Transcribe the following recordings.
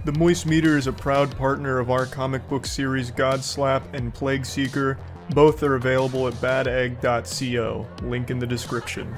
The Moist Meter is a proud partner of our comic book series Godslap and Plague Seeker. Both are available at badegg.co, link in the description.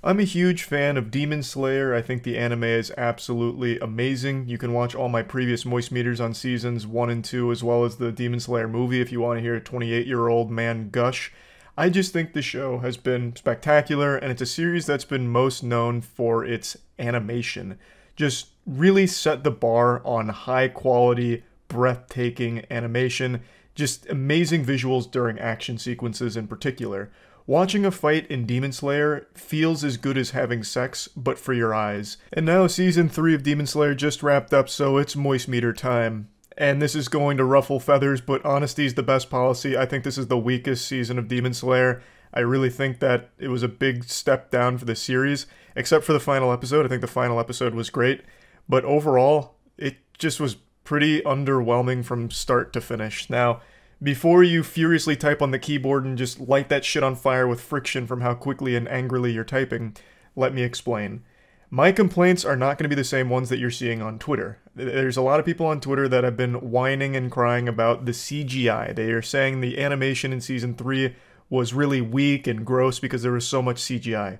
I'm a huge fan of Demon Slayer. I think the anime is absolutely amazing. You can watch all my previous Moist Meters on seasons 1 and 2, as well as the Demon Slayer movie if you want to hear a 28-year-old man gush. I just think the show has been spectacular, and it's a series that's been most known for its animation. Just really set the bar on high-quality, breathtaking animation, just amazing visuals during action sequences in particular. Watching a fight in Demon Slayer feels as good as having sex, but for your eyes. And now Season 3 of Demon Slayer just wrapped up, so it's Moist Meter time. And this is going to ruffle feathers, but honesty is the best policy. I think this is the weakest season of Demon Slayer. I really think that it was a big step down for the series, except for the final episode. I think the final episode was great, but overall, it just was pretty underwhelming from start to finish. Now, before you furiously type on the keyboard and just light that shit on fire with friction from how quickly and angrily you're typing, let me explain. My complaints are not going to be the same ones that you're seeing on Twitter. There's a lot of people on Twitter that have been whining and crying about the CGI. They are saying the animation in Season 3 was really weak and gross because there was so much CGI.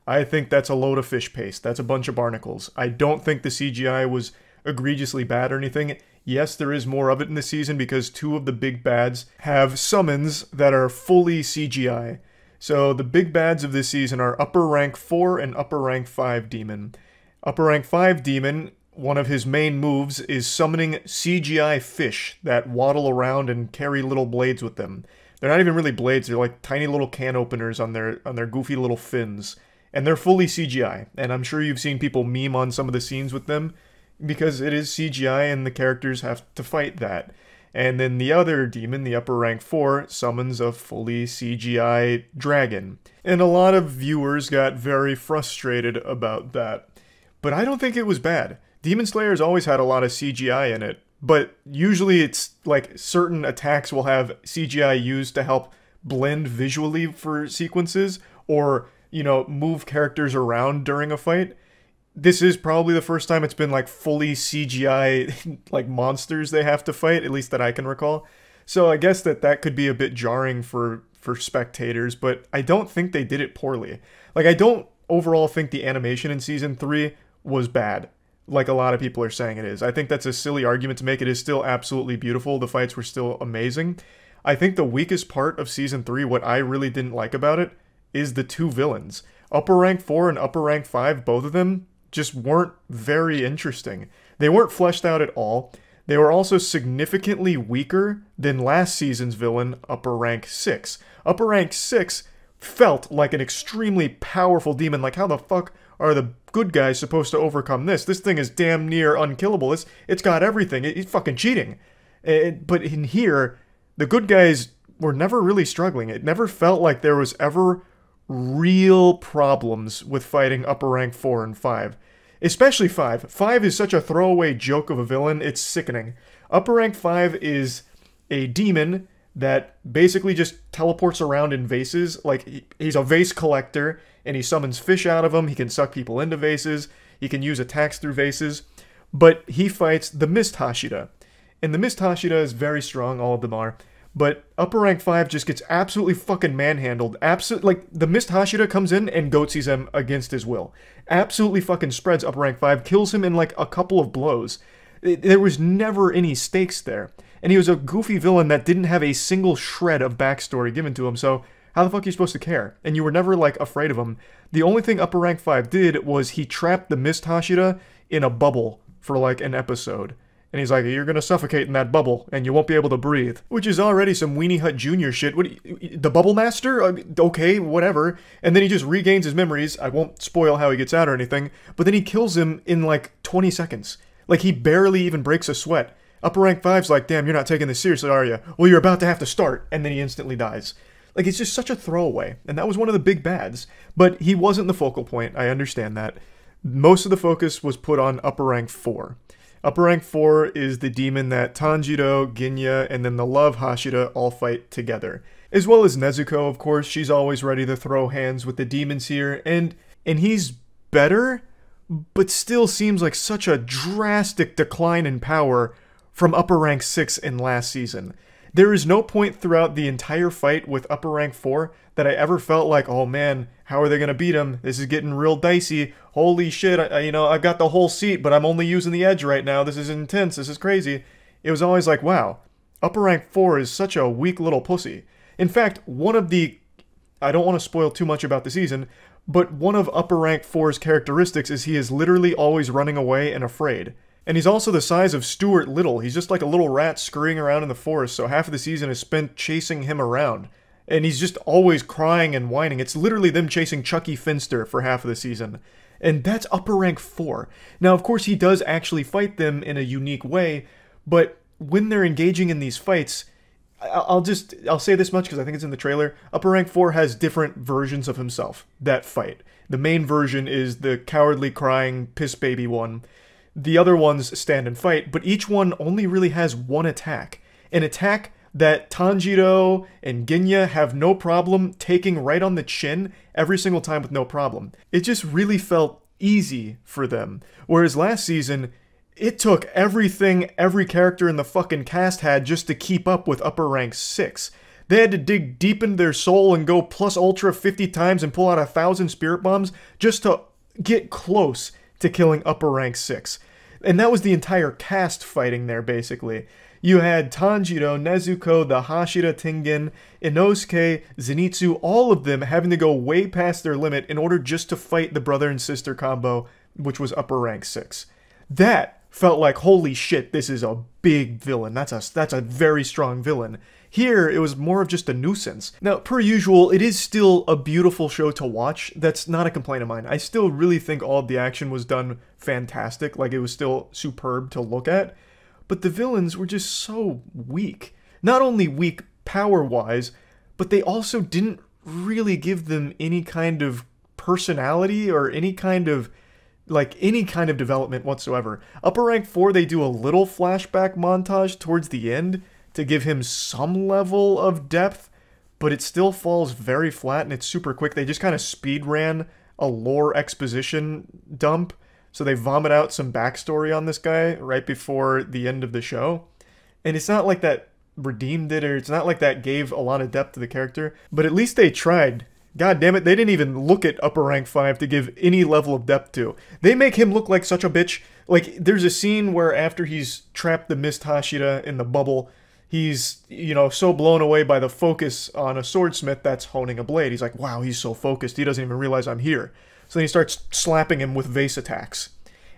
I think that's a load of fish paste. That's a bunch of barnacles. I don't think the CGI was egregiously bad or anything. Yes, there is more of it in the season because 2 of the big bads have summons that are fully CGI. So the big bads of this season are Upper Rank 4 and Upper Rank 5 Demon. Upper Rank 5 Demon, one of his main moves is summoning CGI fish that waddle around and carry little blades with them. They're not even really blades, they're like tiny little can openers on their goofy little fins. And they're fully CGI, and I'm sure you've seen people meme on some of the scenes with them, because it is CGI and the characters have to fight that. And then the other demon, the Upper Rank 4, summons a fully CGI dragon. And a lot of viewers got very frustrated about that. But I don't think it was bad. Demon Slayer's always had a lot of CGI in it, but usually it's like certain attacks will have CGI used to help blend visually for sequences, or, you know, move characters around during a fight. This is probably the first time it's been like fully CGI like monsters they have to fight, at least that I can recall. So I guess that could be a bit jarring for spectators, but I don't think they did it poorly. Like, I don't overall think the animation in Season 3 was bad, like a lot of people are saying it is. I think that's a silly argument to make. It is still absolutely beautiful. The fights were still amazing. I think the weakest part of Season 3, what I really didn't like about it, is the 2 villains. Upper Rank 4 and Upper Rank 5, both of them, just weren't very interesting. They weren't fleshed out at all. They were also significantly weaker than last season's villain, Upper Rank 6. Upper Rank 6 felt like an extremely powerful demon. Like, how the fuck are the good guys supposed to overcome this? This thing is damn near unkillable. It's got everything. It's fucking cheating. But in here, the good guys were never really struggling. It never felt like there was ever real problems with fighting Upper Rank 4 and 5. Especially 5. 5 is such a throwaway joke of a villain, it's sickening. Upper Rank 5 is a demon that basically just teleports around in vases. Like, he's a vase collector, and he summons fish out of them, he can suck people into vases, he can use attacks through vases, but he fights the Mist Hashira. And the Mist Hashira is very strong, all of them are. But Upper Rank 5 just gets absolutely fucking manhandled. Like, the Mist Hashira comes in and goatsies him against his will. Absolutely fucking spreads Upper Rank 5, kills him in like a couple of blows. There was never any stakes there. And he was a goofy villain that didn't have a single shred of backstory given to him, so how the fuck are you supposed to care? And you were never, like, afraid of him. The only thing Upper Rank 5 did was he trapped the Mist Hashira in a bubble for, like, an episode. And he's like, you're gonna suffocate in that bubble, and you won't be able to breathe. Which is already some Weenie Hut Jr. shit. What, the Bubble Master? Okay, whatever. And then he just regains his memories. I won't spoil how he gets out or anything. But then he kills him in like 20 seconds. Like, he barely even breaks a sweat. Upper Rank 5's like, damn, you're not taking this seriously, are you? Well, you're about to have to start. And then he instantly dies. Like, it's just such a throwaway. And that was one of the big bads. But he wasn't the focal point. I understand that. Most of the focus was put on Upper Rank 4. Upper Rank 4 is the demon that Tanjiro, Ginya, and then the Love Hashira all fight together. As well as Nezuko, of course. She's always ready to throw hands with the demons here, and he's better, but still seems like such a drastic decline in power from upper rank 6 in last season. There is no point throughout the entire fight with upper rank 4 that I ever felt like, oh man, how are they going to beat him? This is getting real dicey. Holy shit, I've got the whole seat, but I'm only using the edge right now. This is intense. This is crazy. It was always like, wow, upper rank 4 is such a weak little pussy. In fact, one of the, I don't want to spoil too much about the season, but one of upper rank 4's characteristics is he is literally always running away and afraid. And he's also the size of Stuart Little. He's just like a little rat scurrying around in the forest, so half of the season is spent chasing him around. And he's just always crying and whining. It's literally them chasing Chucky Finster for half of the season. And that's upper rank 4. Now, of course, he does actually fight them in a unique way, but when they're engaging in these fights, I'll say this much because I think it's in the trailer. Upper rank 4 has different versions of himself that fight. The main version is the cowardly crying piss baby one. The other ones stand and fight, but each one only really has one attack. An attack that Tanjiro and Genya have no problem taking right on the chin every single time with no problem. It just really felt easy for them. Whereas last season, it took everything every character in the fucking cast had just to keep up with upper rank 6. They had to dig deep into their soul and go plus ultra 50 times and pull out 1,000 spirit bombs just to get close to killing upper rank 6. And that was the entire cast fighting there, basically. You had Tanjiro, Nezuko, the Hashira Tengen, Inosuke, Zenitsu, all of them having to go way past their limit in order just to fight the brother and sister combo, which was upper rank 6. That felt like, holy shit, this is a big villain. That's a very strong villain. Here, it was more of just a nuisance. Now, per usual, it is still a beautiful show to watch. That's not a complaint of mine. I still really think all of the action was done fantastic. Like, it was still superb to look at. But the villains were just so weak. Not only weak power-wise, but they also didn't really give them any kind of personality or any kind of development whatsoever. Upper rank 4, they do a little flashback montage towards the end to give him some level of depth, but it still falls very flat and it's super quick. They just kind of speed ran a lore exposition dump, so they vomit out some backstory on this guy right before the end of the show. And it's not like that redeemed it, or it's not like that gave a lot of depth to the character, but at least they tried. God damn it, they didn't even look at upper rank 5 to give any level of depth to. They make him look like such a bitch. Like, there's a scene where after he's trapped the Mist Hashira in the bubble, he's, so blown away by the focus on a swordsmith that's honing a blade. He's like, wow, he's so focused, he doesn't even realize I'm here. So then he starts slapping him with vase attacks.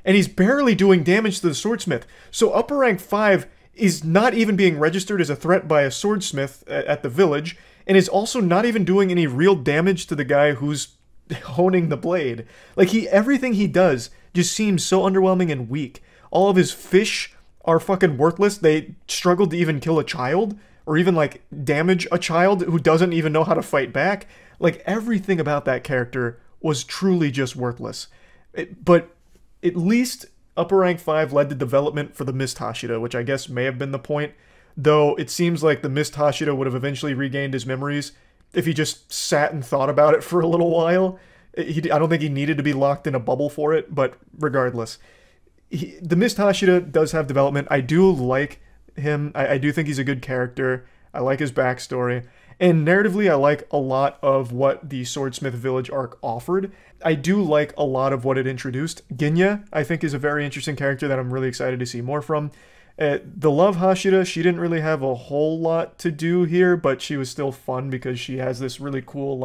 And he's barely doing damage to the swordsmith. So upper rank 5 is not even being registered as a threat by a swordsmith at the village, and is also not even doing any real damage to the guy who's honing the blade. Like, everything he does just seems so underwhelming and weak. All of his fish are fucking worthless. They struggled to even kill a child, or even, damage a child who doesn't even know how to fight back. Like, everything about that character was truly just worthless. But at least upper rank 5 led to development for the Mist Hashira, which I guess may have been the point. Though it seems like the Mist Hashira would have eventually regained his memories if he just sat and thought about it for a little while. I don't think he needed to be locked in a bubble for it, but regardless. The Mist Hashira does have development. I do like him. I do think he's a good character. I like his backstory. And narratively, I like a lot of what the Swordsmith Village arc offered. I do like a lot of what it introduced. Genya, I think, is a very interesting character that I'm really excited to see more from. The Love Hashira, she didn't really have a whole lot to do here, but she was still fun because she has this really cool,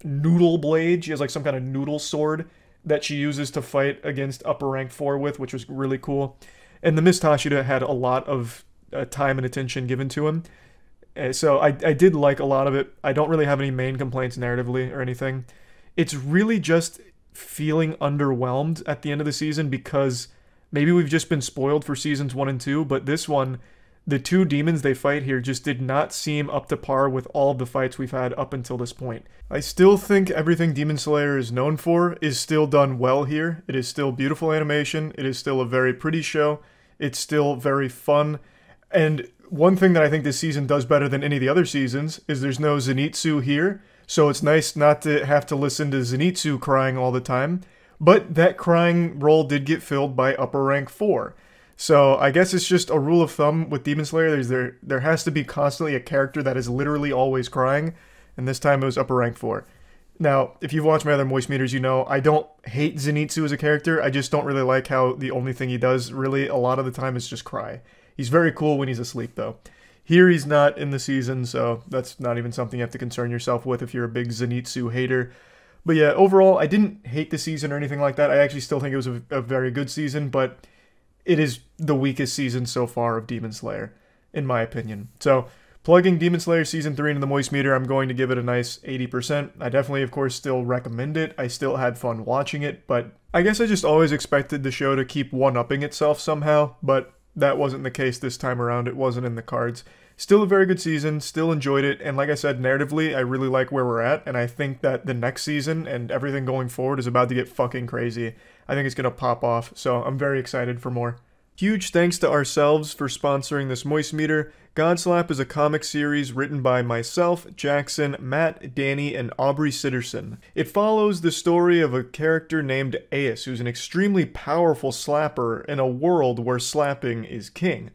noodle blade. She has, some kind of noodle sword that she uses to fight against upper rank 4 with, which was really cool. And the Mist Hashira had a lot of time and attention given to him. So I did like a lot of it. I don't really have any main complaints narratively or anything. It's really just feeling underwhelmed at the end of the season because maybe we've just been spoiled for seasons 1 and 2, but this one, the two demons they fight here just did not seem up to par with all of the fights we've had up until this point. I still think everything Demon Slayer is known for is still done well here. It is still beautiful animation. It is still a very pretty show. It's still very fun. And one thing that I think this season does better than any of the other seasons is there's no Zenitsu here. So it's nice not to have to listen to Zenitsu crying all the time. but that crying role did get filled by upper rank 4. So I guess it's just a rule of thumb with Demon Slayer. There has to be constantly a character that is literally always crying, and this time it was upper rank 4. Now, if you've watched my other Moist Meters, you know I don't hate Zenitsu as a character. I just don't really like how the only thing he does really a lot of the time is just cry. He's very cool when he's asleep, though. Here he's not in the season, so that's not even something you have to concern yourself with if you're a big Zenitsu hater. But yeah, overall, I didn't hate the season or anything like that. I actually still think it was a very good season, but it is the weakest season so far of Demon Slayer, in my opinion. So, plugging Demon Slayer Season 3 into the Moist Meter, I'm going to give it a nice 80%. I definitely, of course, still recommend it. I still had fun watching it, but I guess I just always expected the show to keep one-upping itself somehow, but that wasn't the case this time around. It wasn't in the cards. Still a very good season, still enjoyed it, and like I said, narratively, I really like where we're at, and I think that the next season and everything going forward is about to get fucking crazy. I think it's going to pop off, so I'm very excited for more. Huge thanks to ourselves for sponsoring this Moist Meter. Godslap is a comic series written by myself, Jackson, Matt, Danny, and Aubrey Sitterson. It follows the story of a character named Ace, who's an extremely powerful slapper in a world where slapping is king.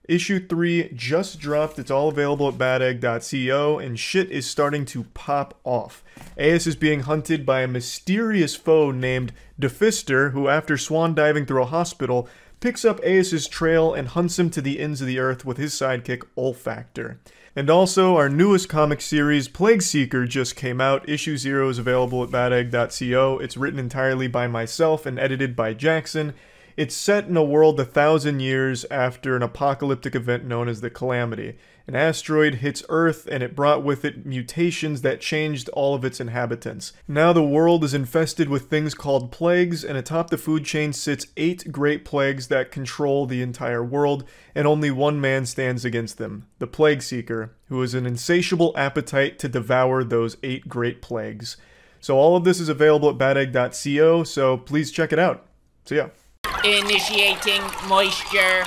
Issue 3 just dropped. It's all available at badegg.co, and shit is starting to pop off. Ace is being hunted by a mysterious foe named Defister, who, after swan diving through a hospital, picks up Ace's trail and hunts him to the ends of the earth with his sidekick Olfactor. And also, our newest comic series, Plague Seeker, just came out. Issue 0 is available at badegg.co. It's written entirely by myself and edited by Jackson. It's set in a world 1,000 years after an apocalyptic event known as the Calamity. An asteroid hits Earth, and it brought with it mutations that changed all of its inhabitants. Now the world is infested with things called plagues, and atop the food chain sits 8 great plagues that control the entire world, and only one man stands against them, the Plague Seeker, who has an insatiable appetite to devour those 8 great plagues. So all of this is available at badegg.co, so please check it out. See ya. Initiating moisture.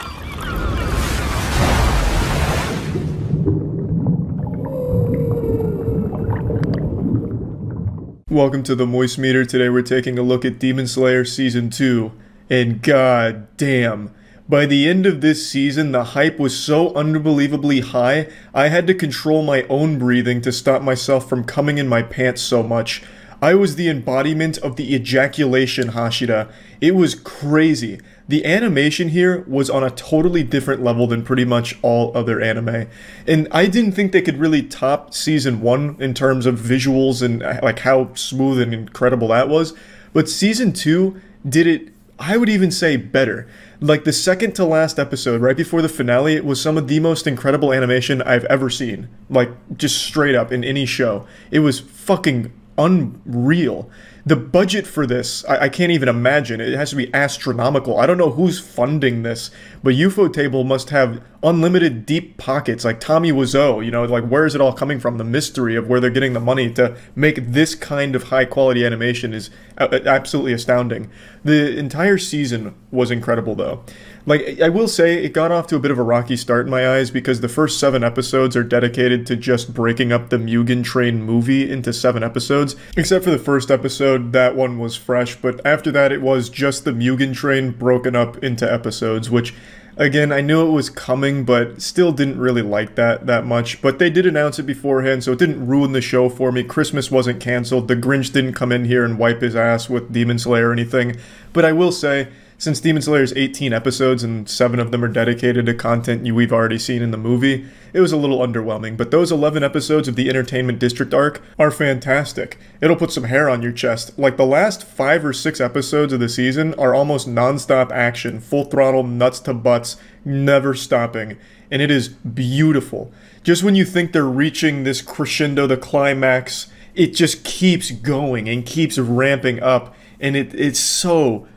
Welcome to the Moist Meter. Today we're taking a look at Demon Slayer Season 2, and god damn. By the end of this season, the hype was so unbelievably high, I had to control my own breathing to stop myself from coming in my pants so much. I was the embodiment of the ejaculation Hashira. It was crazy. The animation here was on a totally different level than pretty much all other anime. And I didn't think they could really top Season 1 in terms of visuals and like how smooth and incredible that was. But Season 2 did it, I would even say, better. Like the second to last episode, right before the finale, was some of the most incredible animation I've ever seen. Like, just straight up in any show. It was fucking unreal. The budget for this, I can't even imagine. It has to be astronomical. I don't know who's funding this, but Ufotable must have unlimited deep pockets, like Tommy Wiseau, you know, like where is it all coming from? The mystery of where they're getting the money to make this kind of high quality animation is absolutely astounding. The entire season was incredible though. Like, I will say, it got off to a bit of a rocky start in my eyes because the first 7 episodes are dedicated to just breaking up the Mugen Train movie into 7 episodes. Except for the first episode, that one was fresh, but after that it was just the Mugen Train broken up into episodes, which, again, I knew it was coming, but still didn't really like that much. But they did announce it beforehand, so it didn't ruin the show for me. Christmas wasn't canceled. The Grinch didn't come in here and wipe his ass with Demon Slayer or anything. But I will say, since Demon Slayer is 18 episodes and 7 of them are dedicated to content we've already seen in the movie, it was a little underwhelming. But those 11 episodes of the Entertainment District arc are fantastic. It'll put some hair on your chest. Like, the last 5 or 6 episodes of the season are almost non-stop action, full throttle, nuts to butts, never stopping. And it is beautiful. Just when you think they're reaching this crescendo, the climax, it just keeps going and keeps ramping up. And it's so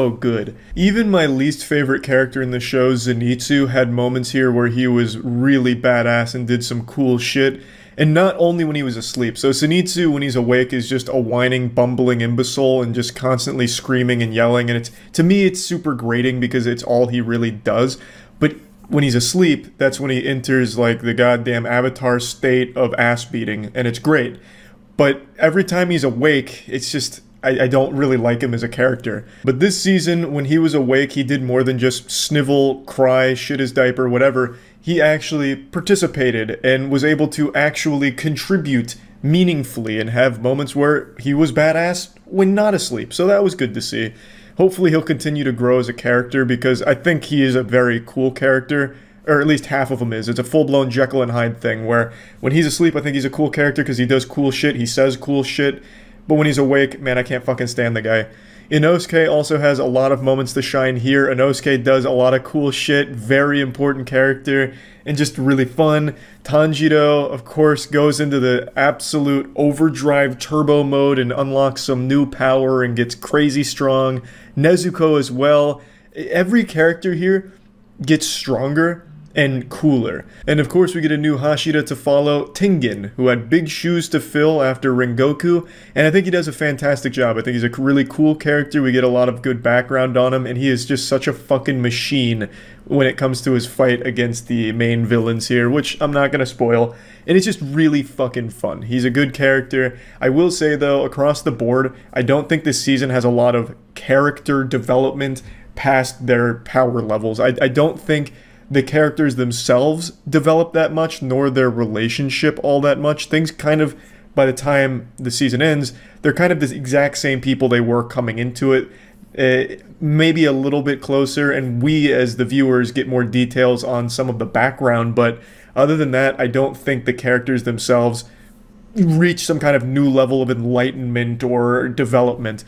good. Even my least favorite character in the show, Zenitsu, had moments here where he was really badass and did some cool shit. And not only when he was asleep. So Zenitsu, when he's awake, is just a whining, bumbling imbecile and just constantly screaming and yelling. And to me, it's super grating because it's all he really does. But when he's asleep, that's when he enters like the goddamn avatar state of ass beating. And it's great. But every time he's awake, it's just, I don't really like him as a character. But this season, when he was awake, he did more than just snivel, cry, shit his diaper, whatever. He actually participated and was able to actually contribute meaningfully and have moments where he was badass when not asleep. So that was good to see. Hopefully he'll continue to grow as a character because I think he is a very cool character. Or at least half of him is. It's a full-blown Jekyll and Hyde thing where when he's asleep, I think he's a cool character because he does cool shit, he says cool shit. But when he's awake, man, I can't fucking stand the guy. Inosuke also has a lot of moments to shine here. Inosuke does a lot of cool shit, very important character, and just really fun. Tanjiro, of course, goes into the absolute overdrive turbo mode and unlocks some new power and gets crazy strong. Nezuko as well. Every character here gets stronger and cooler. And of course we get a new Hashira to follow, Tengen, who had big shoes to fill after Rengoku, and I think he does a fantastic job. I think he's a really cool character, we get a lot of good background on him, and he is just such a fucking machine when it comes to his fight against the main villains here, which I'm not gonna spoil, and it's just really fucking fun. He's a good character. I will say though, across the board, I don't think this season has a lot of character development past their power levels. I don't think the characters themselves develop that much, nor their relationship all that much. Things kind of, by the time the season ends, they're kind of the exact same people they were coming into it. Maybe a little bit closer, and we as the viewers get more details on some of the background, but other than that, I don't think the characters themselves reach some kind of new level of enlightenment or development.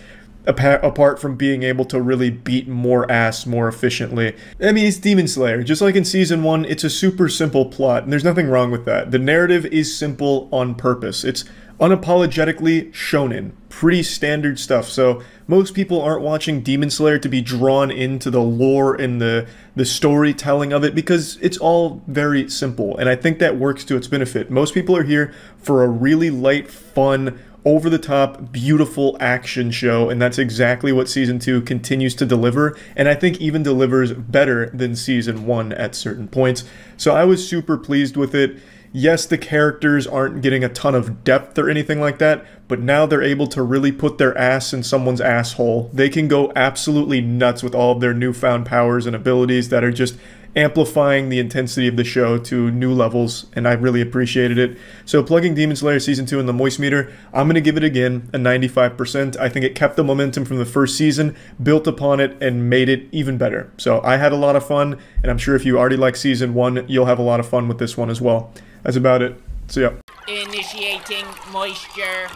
Apart from being able to really beat more ass more efficiently. I mean, it's Demon Slayer. Just like in Season 1, it's a super simple plot, and there's nothing wrong with that. The narrative is simple on purpose. It's unapologetically shonen. Pretty standard stuff, so most people aren't watching Demon Slayer to be drawn into the lore and the storytelling of it because it's all very simple, and I think that works to its benefit. Most people are here for a really light, fun, over-the-top, beautiful action show, and that's exactly what Season 2 continues to deliver, and I think even delivers better than Season 1 at certain points. So I was super pleased with it. Yes, the characters aren't getting a ton of depth or anything like that, but now they're able to really put their ass in someone's asshole. They can go absolutely nuts with all of their newfound powers and abilities that are just amplifying the intensity of the show to new levels, and I really appreciated it. So plugging Demon Slayer Season 2 in the Moist Meter, I'm going to give it again a 95%. I think it kept the momentum from the first season, built upon it, and made it even better. So I had a lot of fun, and I'm sure if you already like Season 1, you'll have a lot of fun with this one as well. That's about it. See ya. Initiating moisture.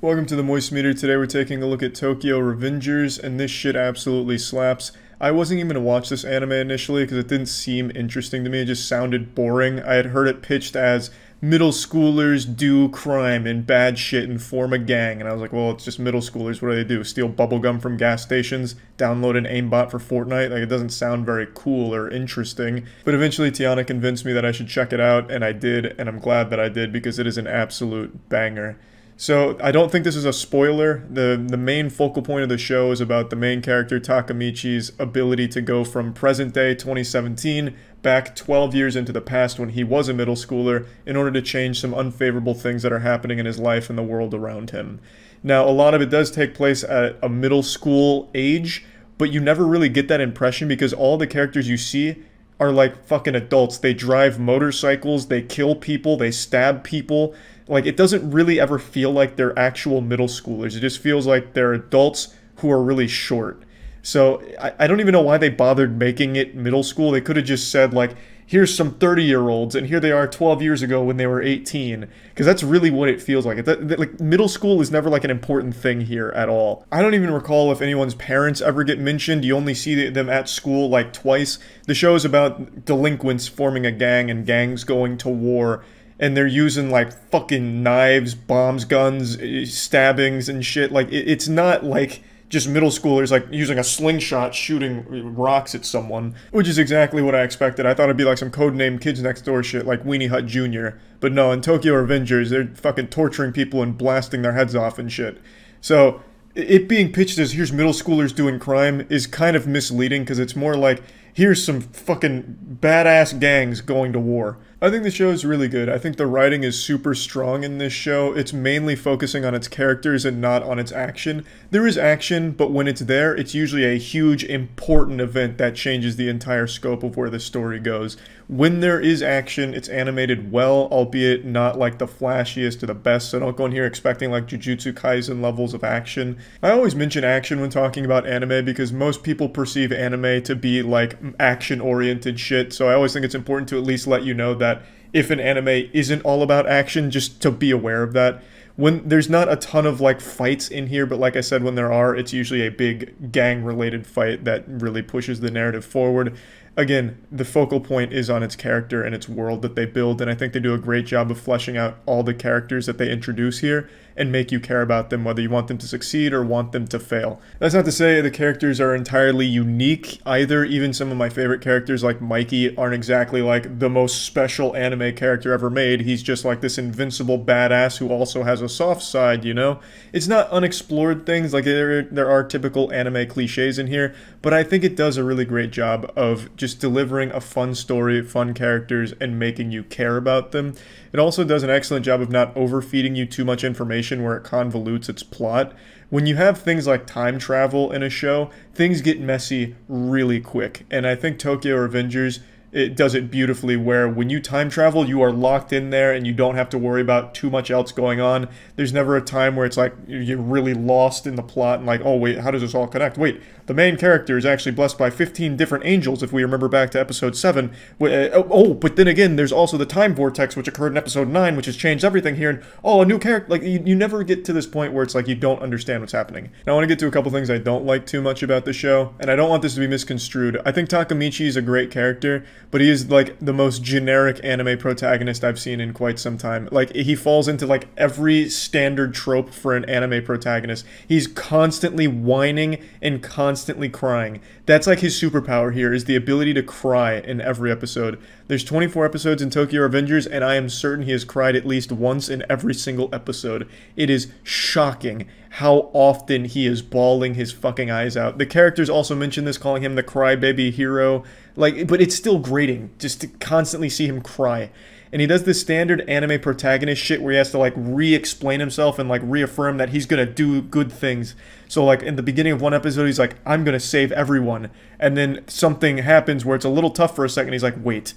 Welcome to the Moist Meter. Today we're taking a look at Tokyo Revengers, and this shit absolutely slaps. I wasn't even going to watch this anime initially because it didn't seem interesting to me. It just sounded boring. I had heard it pitched as middle schoolers do crime and bad shit and form a gang, and I was like, well, it's just middle schoolers. What do? Steal bubblegum from gas stations? Download an aimbot for Fortnite? Like, it doesn't sound very cool or interesting. But eventually Tiana convinced me that I should check it out, and I did, and I'm glad that I did because it is an absolute banger. So, I don't think this is a spoiler. The main focal point of the show is about the main character, Takamichi's ability to go from present day 2017 back 12 years into the past when he was a middle schooler in order to change some unfavorable things that are happening in his life and the world around him. Now, a lot of it does take place at a middle school age, but you never really get that impression because all the characters you see are like fucking adults. They drive motorcycles, they kill people, they stab people. Like, it doesn't really ever feel like they're actual middle schoolers. It just feels like they're adults who are really short. So, I don't even know why they bothered making it middle school. They could have just said, like, here's some 30-year-olds, and here they are 12 years ago when they were 18. Because that's really what it feels like. Like, middle school is never, like, an important thing here at all. I don't even recall if anyone's parents ever get mentioned. You only see them at school, like, twice. The show is about delinquents forming a gang and gangs going to war. And they're using, like, fucking knives, bombs, guns, stabbings, and shit. Like, it's not, like, just middle schoolers, like, using a slingshot shooting rocks at someone. Which is exactly what I expected. I thought it'd be, like, some codename Kids Next Door shit, like Weenie Hut Jr. But no, in Tokyo Revengers, they're fucking torturing people and blasting their heads off and shit. So, it being pitched as, here's middle schoolers doing crime, is kind of misleading, because it's more like, here's some fucking badass gangs going to war. I think the show is really good. I think the writing is super strong in this show. It's mainly focusing on its characters and not on its action. There is action, but when it's there, it's usually a huge, important event that changes the entire scope of where the story goes. When there is action, it's animated well, albeit not like the flashiest or the best, so don't go in here expecting like Jujutsu Kaisen levels of action. I always mention action when talking about anime because most people perceive anime to be like action-oriented shit, so I always think it's important to at least let you know that if an anime isn't all about action, just to be aware of that. When there's not a ton of like fights in here, but like I said, when there are, it's usually a big gang-related fight that really pushes the narrative forward. Again, the focal point is on its character and its world that they build, and I think they do a great job of fleshing out all the characters that they introduce here and make you care about them, whether you want them to succeed or want them to fail. That's not to say the characters are entirely unique either. Even some of my favorite characters like Mikey aren't exactly like the most special anime character ever made. He's just like this invincible badass who also has a soft side, you know? It's not unexplored things, like there are typical anime cliches in here, but I think it does a really great job of just delivering a fun story, fun characters, and making you care about them. It also does an excellent job of not overfeeding you too much information where it convolutes its plot. When you have things like time travel in a show, things get messy really quick, and I think Tokyo Revengers, it does it beautifully where when you time travel, you are locked in there and you don't have to worry about too much else going on. There's never a time where it's like you're really lost in the plot and like, oh wait, how does this all connect? Wait, the main character is actually blessed by 15 different angels if we remember back to episode 7. But then again, there's also the time vortex which occurred in episode 9, which has changed everything here. And oh, a new character, like you never get to this point where it's like you don't understand what's happening. Now I want to get to a couple things I don't like too much about the show, and I don't want this to be misconstrued. I think Takemichi is a great character, but he is like the most generic anime protagonist I've seen in quite some time. Like he falls into like every standard trope for an anime protagonist. He's constantly whining and constantly crying. That's like his superpower here, is the ability to cry in every episode. There's 24 episodes in Tokyo Revengers, and I am certain he has cried at least once in every single episode. It is shocking how often he is bawling his fucking eyes out. The characters also mention this, calling him the crybaby hero. Like, but it's still grating just to constantly see him cry. And he does this standard anime protagonist shit where he has to like re-explain himself and like reaffirm that he's gonna do good things. So like in the beginning of one episode, he's like, I'm gonna save everyone. And then something happens where it's a little tough for a second. He's like, wait,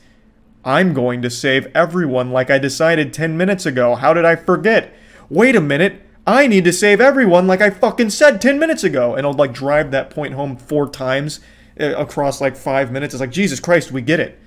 I'm going to save everyone like I decided 10 minutes ago. How did I forget? Wait a minute. I need to save everyone like I fucking said 10 minutes ago. And I'll like drive that point home 4 times across like 5 minutes. It's like, Jesus Christ, we get it.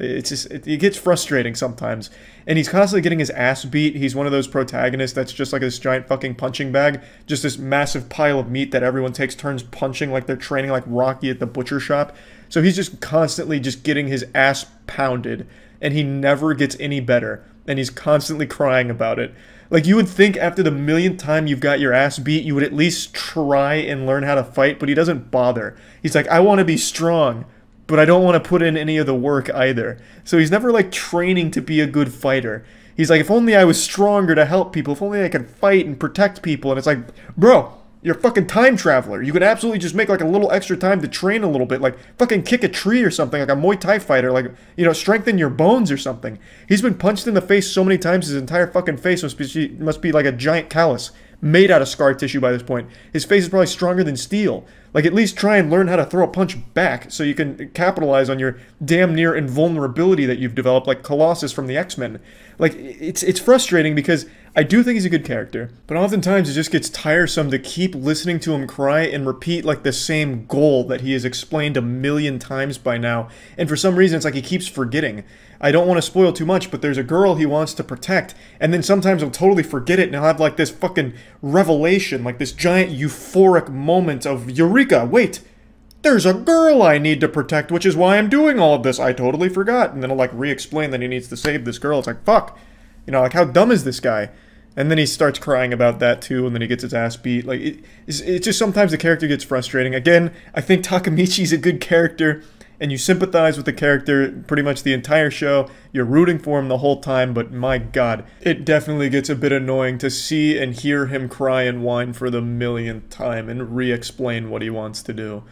It's just, it gets frustrating sometimes. And he's constantly getting his ass beat. He's one of those protagonists that's just like this giant fucking punching bag. Just this massive pile of meat that everyone takes turns punching like they're training like Rocky at the butcher shop. So he's just constantly just getting his ass pounded. And he never gets any better. And he's constantly crying about it. Like, you would think after the millionth time you've got your ass beat, you would at least try and learn how to fight. But he doesn't bother. He's like, I want to be strong, but I don't want to put in any of the work either. So he's never like training to be a good fighter. He's like, if only I was stronger to help people, if only I could fight and protect people. And it's like, bro, you're a fucking time traveler. You could absolutely just make like a little extra time to train a little bit, like fucking kick a tree or something, like a Muay Thai fighter, like, you know, strengthen your bones or something. He's been punched in the face so many times, his entire fucking face must be like a giant callus made out of scar tissue by this point. His face is probably stronger than steel. Like, at least try and learn how to throw a punch back so you can capitalize on your damn near invulnerability that you've developed, like Colossus from the X-Men. Like, it's frustrating because I do think he's a good character, but oftentimes it just gets tiresome to keep listening to him cry and repeat, like, the same goal that he has explained a million times by now, and for some reason it's like he keeps forgetting. I don't want to spoil too much, but there's a girl he wants to protect, and then sometimes he'll totally forget it, and he'll have, like, this fucking revelation, like this giant euphoric moment of, Eureka, wait, there's a girl I need to protect, which is why I'm doing all of this, I totally forgot, and then he'll, like, re-explain that he needs to save this girl. It's like, fuck, you know, like, how dumb is this guy? And then he starts crying about that, too, and then he gets his ass beat. Like, it's just sometimes the character gets frustrating. Again, I think Takemichi's a good character, and you sympathize with the character pretty much the entire show. You're rooting for him the whole time, but my god, it definitely gets a bit annoying to see and hear him cry and whine for the millionth time and re-explain what he wants to do.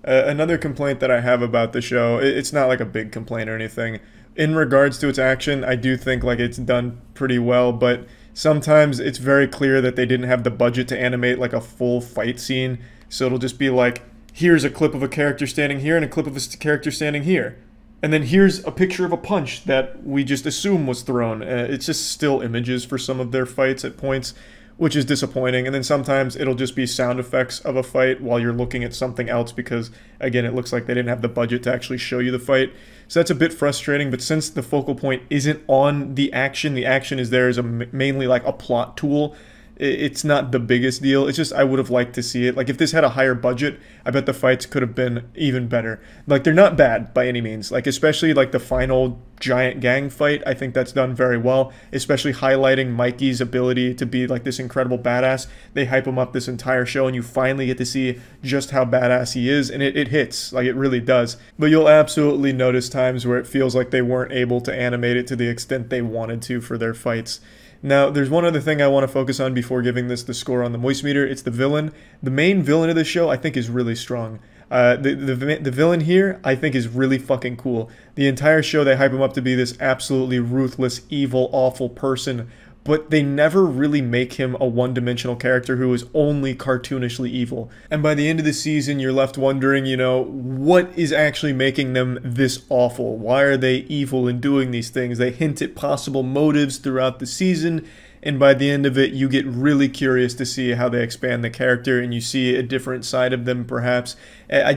Another complaint that I have about the show, it's not like a big complaint or anything. In regards to its action, I do think like it's done pretty well, but sometimes it's very clear that they didn't have the budget to animate like a full fight scene. So it'll just be like, here's a clip of a character standing here and a clip of a character standing here. And then here's a picture of a punch that we just assume was thrown. It's just still images for some of their fights at points, which is disappointing. And then sometimes it'll just be sound effects of a fight while you're looking at something else because, again, it looks like they didn't have the budget to actually show you the fight. So that's a bit frustrating, but since the focal point isn't on the action is there as mainly like a plot tool, it's not the biggest deal. It's just I would have liked to see it. Like if this had a higher budget, I bet the fights could have been even better. Like they're not bad by any means. Like especially like the final giant gang fight, I think that's done very well. Especially highlighting Mikey's ability to be like this incredible badass. They hype him up this entire show and you finally get to see just how badass he is, and it hits. Like it really does. But you'll absolutely notice times where it feels like they weren't able to animate it to the extent they wanted to for their fights. Now, there's one other thing I want to focus on before giving this the score on the Moist Meter. It's the villain. The main villain of the show, I think, is really strong. The villain here, I think, is really fucking cool. The entire show, they hype him up to be this absolutely ruthless, evil, awful person, but they never really make him a one-dimensional character who is only cartoonishly evil. And by the end of the season, you're left wondering, you know, what is actually making them this awful? Why are they evil in doing these things? They hint at possible motives throughout the season, and by the end of it, you get really curious to see how they expand the character, and you see a different side of them, perhaps. I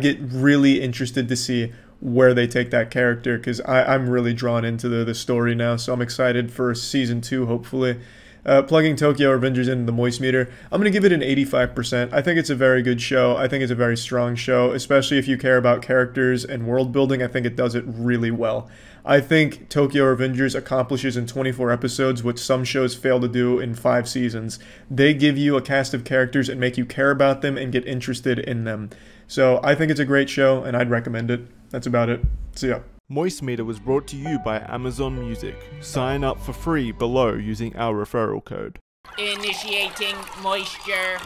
get really interested to see where they take that character, because I'm really drawn into the story now, so I'm excited for season 2, hopefully. Plugging Tokyo Revengers into the Moist Meter, I'm going to give it an 85%. I think it's a very good show. I think it's a very strong show, especially if you care about characters and world building. I think it does it really well. I think Tokyo Revengers accomplishes in 24 episodes what some shows fail to do in 5 seasons. They give you a cast of characters and make you care about them and get interested in them. So I think it's a great show, and I'd recommend it. That's about it. See ya. Moist Meter was brought to you by Amazon Music. Sign up for free below using our referral code. Initiating moisture.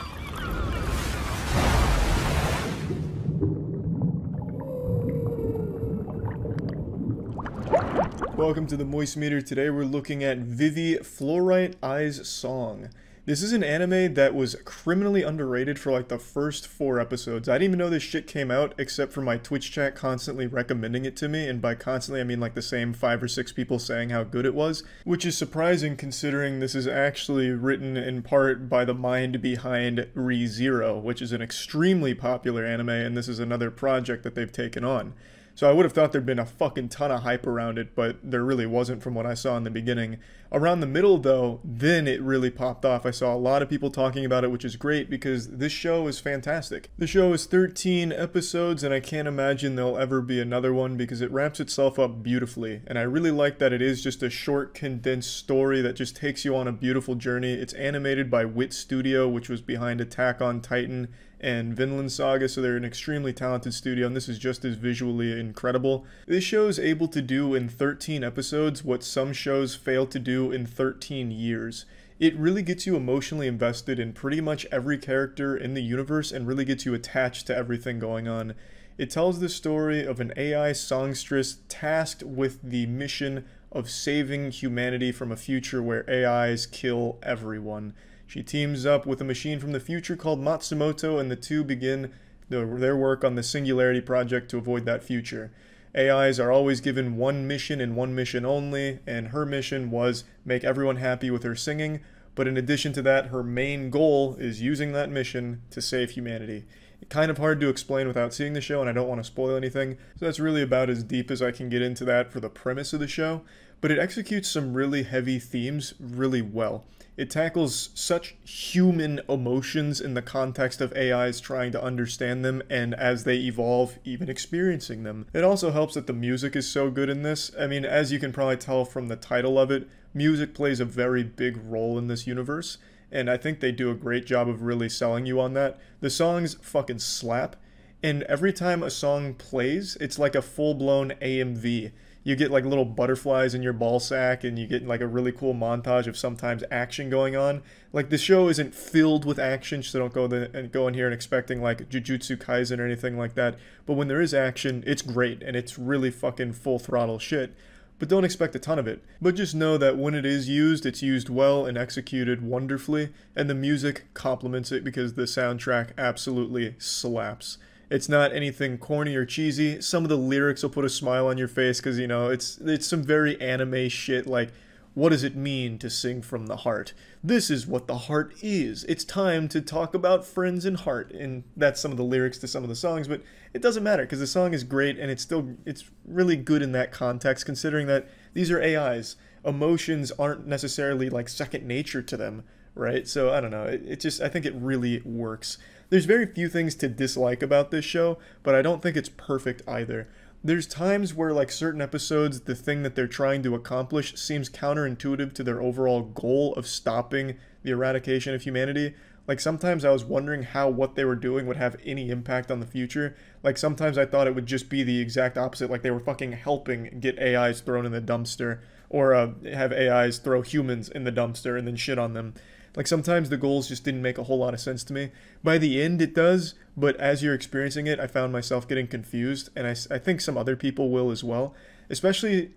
Welcome to the Moist Meter. Today we're looking at Vivy Fluorite Eyes Song. This is an anime that was criminally underrated for like the first 4 episodes. I didn't even know this shit came out except for my Twitch chat constantly recommending it to me, and by constantly I mean like the same 5 or 6 people saying how good it was, which is surprising considering this is actually written in part by the mind behind ReZero, which is an extremely popular anime, and this is another project that they've taken on. So I would have thought there'd been a fucking ton of hype around it, but there really wasn't from what I saw in the beginning. Around the middle, though, then it really popped off. I saw a lot of people talking about it, which is great because this show is fantastic. The show is 13 episodes, and I can't imagine there'll ever be another one because it wraps itself up beautifully. And I really like that it is just a short, condensed story that just takes you on a beautiful journey. It's animated by Wit Studio, which was behind Attack on Titan and Vinland Saga, so they're an extremely talented studio, and this is just as visually incredible. This show is able to do in 13 episodes what some shows fail to do in 13 years. It really gets you emotionally invested in pretty much every character in the universe and really gets you attached to everything going on. It tells the story of an AI songstress tasked with the mission of saving humanity from a future where AIs kill everyone. She teams up with a machine from the future called Matsumoto, and the two begin their work on the Singularity Project to avoid that future. AIs are always given one mission and one mission only, and her mission was make everyone happy with her singing, but in addition to that, her main goal is using that mission to save humanity. It's kind of hard to explain without seeing the show, and I don't want to spoil anything, so that's really about as deep as I can get into that for the premise of the show, but it executes some really heavy themes really well. It tackles such human emotions in the context of AIs trying to understand them and as they evolve, even experiencing them. It also helps that the music is so good in this. I mean, as you can probably tell from the title of it, music plays a very big role in this universe, and I think they do a great job of really selling you on that. The songs fucking slap, and every time a song plays, it's like a full-blown AMV. you get like little butterflies in your ball sack, and you get like a really cool montage of sometimes action going on. Like, the show isn't filled with action, so don't go in here and expecting like Jujutsu Kaisen or anything like that. But when there is action, it's great, and it's really fucking full throttle shit. But don't expect a ton of it. But just know that when it is used, it's used well and executed wonderfully, and the music complements it because the soundtrack absolutely slaps. It's not anything corny or cheesy. Some of the lyrics will put a smile on your face because, you know, it's some very anime shit like, what does it mean to sing from the heart? This is what the heart is. It's time to talk about friends and heart. And that's some of the lyrics to some of the songs, but it doesn't matter because the song is great, and it's really good in that context, considering that these are AIs. Emotions aren't necessarily like second nature to them, right? So I don't know. I think it really works. There's very few things to dislike about this show, but I don't think it's perfect either. There's times where, like, certain episodes, the thing that they're trying to accomplish seems counterintuitive to their overall goal of stopping the eradication of humanity. Like, sometimes I was wondering how what they were doing would have any impact on the future. Like, sometimes I thought it would just be the exact opposite, like they were fucking helping get AIs thrown in the dumpster, or have AIs throw humans in the dumpster and then shit on them. Like, sometimes the goals just didn't make a whole lot of sense to me. By the end, it does, but as you're experiencing it, I found myself getting confused, and I think some other people will as well. Especially,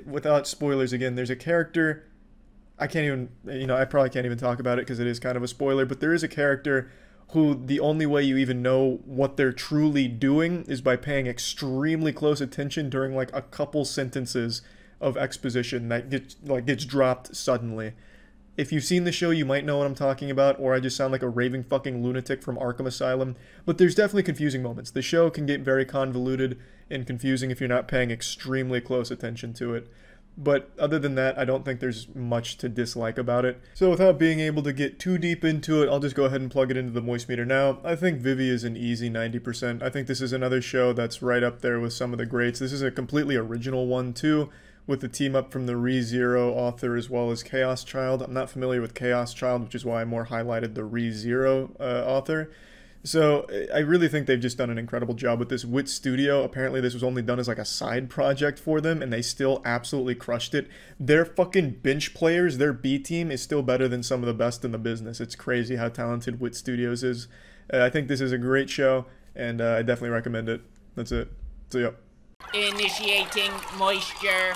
without spoilers again, there's a character, I can't even, you know, I probably can't even talk about it because it is kind of a spoiler, but there is a character who the only way you even know what they're truly doing is by paying extremely close attention during, like, a couple sentences of exposition that gets dropped suddenly. If you've seen the show, you might know what I'm talking about, or I just sound like a raving fucking lunatic from Arkham Asylum. But there's definitely confusing moments. The show can get very convoluted and confusing if you're not paying extremely close attention to it. But other than that, I don't think there's much to dislike about it. So without being able to get too deep into it, I'll just go ahead and plug it into the Moist Meter now. I think Vivy is an easy 90%. I think this is another show that's right up there with some of the greats. This is a completely original one, too, with the team up from the ReZero author as well as Chaos Child. I'm not familiar with Chaos Child, which is why I more highlighted the ReZero author. So I really think they've just done an incredible job with this. Wit Studio, apparently this was only done as like a side project for them, and they still absolutely crushed it. Their fucking bench players, their B team, is still better than some of the best in the business. It's crazy how talented Wit Studios is. I think this is a great show, and I definitely recommend it. That's it. See ya. Initiating moisture.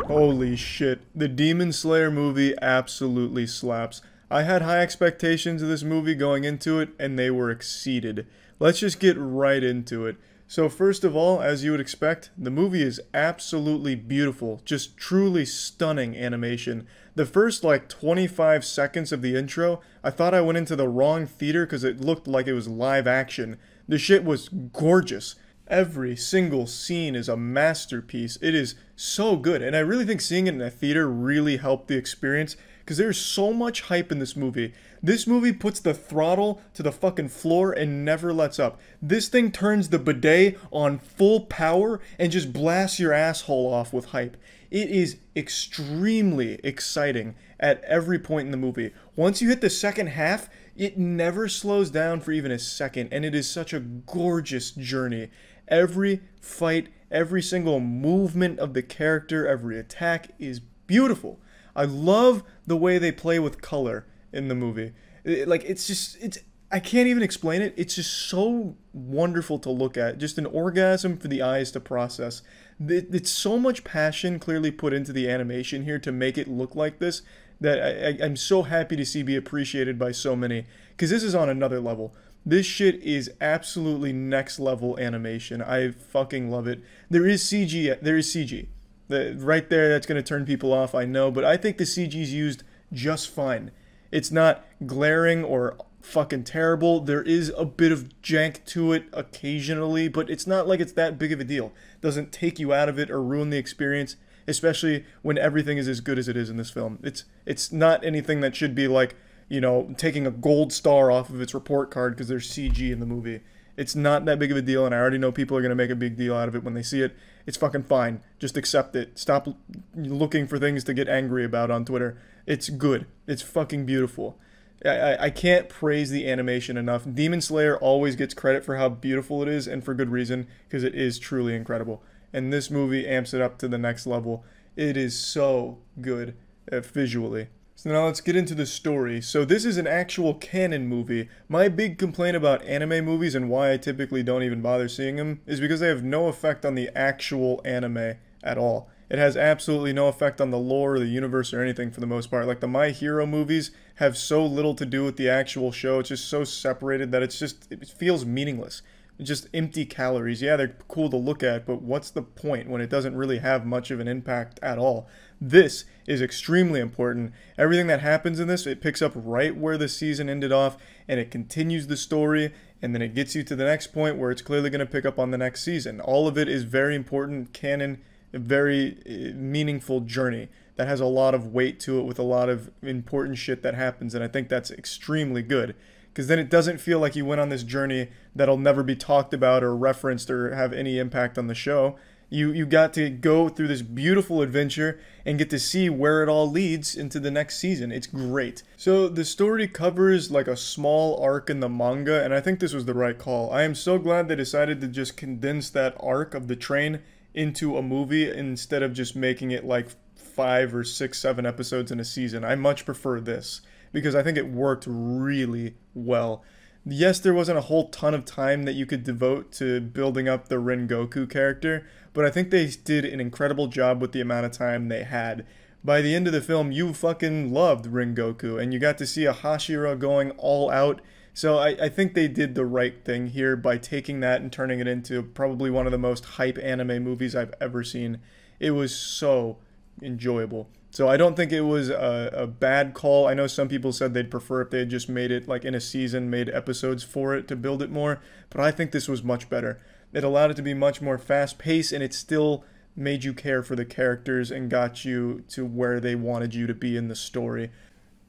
Holy shit. The Demon Slayer movie absolutely slaps. I had high expectations of this movie going into it, and they were exceeded. Let's just get right into it. So first of all, as you would expect, the movie is absolutely beautiful. Just truly stunning animation. The first, like, 25 seconds of the intro, I thought I went into the wrong theater because it looked like it was live action. The shit was gorgeous. Every single scene is a masterpiece. It is so good, and I really think seeing it in a theater really helped the experience because there's so much hype in this movie. This movie puts the throttle to the fucking floor and never lets up. This thing turns the bidet on full power and just blasts your asshole off with hype. It is extremely exciting at every point in the movie. Once you hit the second half, it never slows down for even a second, and it is such a gorgeous journey. Every fight, every single movement of the character, every attack is beautiful. I love the way they play with color in the movie. I can't even explain it. It's just so wonderful to look at. Just an orgasm for the eyes to process. It's so much passion clearly put into the animation here to make it look like this that I'm so happy to see be appreciated by so many. Because this is on another level. This shit is absolutely next level animation. I fucking love it. There is CG. There is CG. Right there, that's going to turn people off, I know. But I think the CG is used just fine. It's not glaring or fucking terrible. There is a bit of jank to it occasionally, but it's not like it's that big of a deal. It doesn't take you out of it or ruin the experience, especially when everything is as good as it is in this film. It's not anything that should be like, you know, taking a gold star off of its report card because there's CG in the movie. It's not that big of a deal, and I already know people are going to make a big deal out of it when they see it. It's fucking fine. Just accept it. Stop looking for things to get angry about on Twitter. It's good. It's fucking beautiful. I can't praise the animation enough. Demon Slayer always gets credit for how beautiful it is, and for good reason, because it is truly incredible. And this movie amps it up to the next level. It is so good visually. So now let's get into the story. So this is an actual canon movie. My big complaint about anime movies and why I typically don't even bother seeing them is because they have no effect on the actual anime at all. It has absolutely no effect on the lore or the universe or anything for the most part. Like the My Hero movies have so little to do with the actual show. It's just so separated that it feels meaningless. It's just empty calories. Yeah, they're cool to look at, but what's the point when it doesn't really have much of an impact at all? This is extremely important. Everything that happens in this, it picks up right where the season ended off, and it continues the story, and then it gets you to the next point where it's clearly going to pick up on the next season. All of it is very important, canon, a very meaningful journey that has a lot of weight to it with a lot of important shit that happens, and I think that's extremely good. Because then it doesn't feel like you went on this journey that'll never be talked about or referenced or have any impact on the show. You got to go through this beautiful adventure and get to see where it all leads into the next season. It's great. So the story covers like a small arc in the manga, and I think this was the right call. I am so glad they decided to just condense that arc of the train into a movie instead of just making it like 5 or 6, 7 episodes in a season. I much prefer this, because I think it worked really well. Yes, there wasn't a whole ton of time that you could devote to building up the Rengoku character, but I think they did an incredible job with the amount of time they had. By the end of the film, you fucking loved Rengoku, and you got to see a Hashira going all out. So I think they did the right thing here by taking that and turning it into probably one of the most hype anime movies I've ever seen. It was so enjoyable. So I don't think it was a bad call. I know some people said they'd prefer if they had just made it like in a season, made episodes for it to build it more, but I think this was much better. It allowed it to be much more fast-paced, and it still made you care for the characters and got you to where they wanted you to be in the story.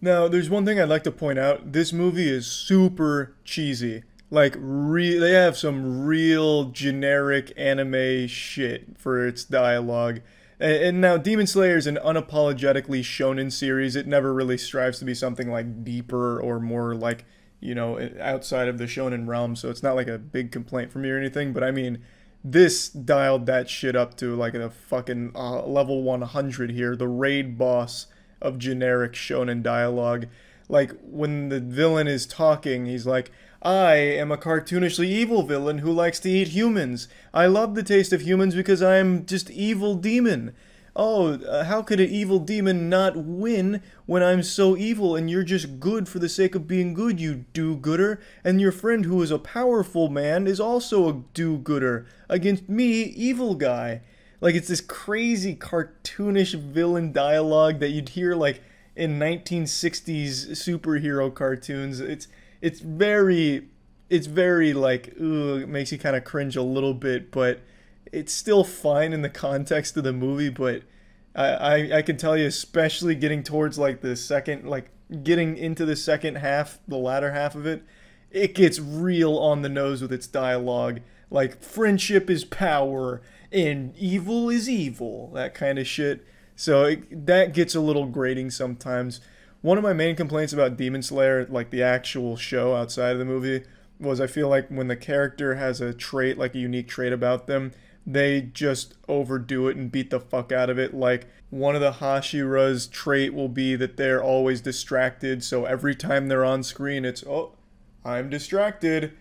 Now, there's one thing I'd like to point out. This movie is super cheesy. Like, they have some real generic anime shit for its dialogue. And now, Demon Slayer is an unapologetically shonen series. It never really strives to be something like deeper or more like, you know, outside of the shonen realm. So it's not like a big complaint for me or anything. But I mean, this dialed that shit up to like a fucking level 100 here. The raid boss of generic shonen dialogue. Like, when the villain is talking, he's like, I am a cartoonishly evil villain who likes to eat humans. I love the taste of humans because I am just evil demon. Oh, how could an evil demon not win when I'm so evil and you're just good for the sake of being good, you do-gooder? And your friend who is a powerful man is also a do-gooder against me, evil guy. Like, it's this crazy cartoonish villain dialogue that you'd hear like in 1960s superhero cartoons. It's very like, ugh, it makes you kind of cringe a little bit, but it's still fine in the context of the movie. But I can tell you, especially getting towards like the second, like getting into the second half, the latter half of it, it gets real on the nose with its dialogue. Like, friendship is power and evil is evil, that kind of shit. So that gets a little grating sometimes. One of my main complaints about Demon Slayer, like the actual show outside of the movie, was I feel like when the character has a trait, like a unique trait about them, they just overdo it and beat the fuck out of it. Like, one of the Hashira's trait will be that they're always distracted, so every time they're on screen, it's, oh, I'm distracted.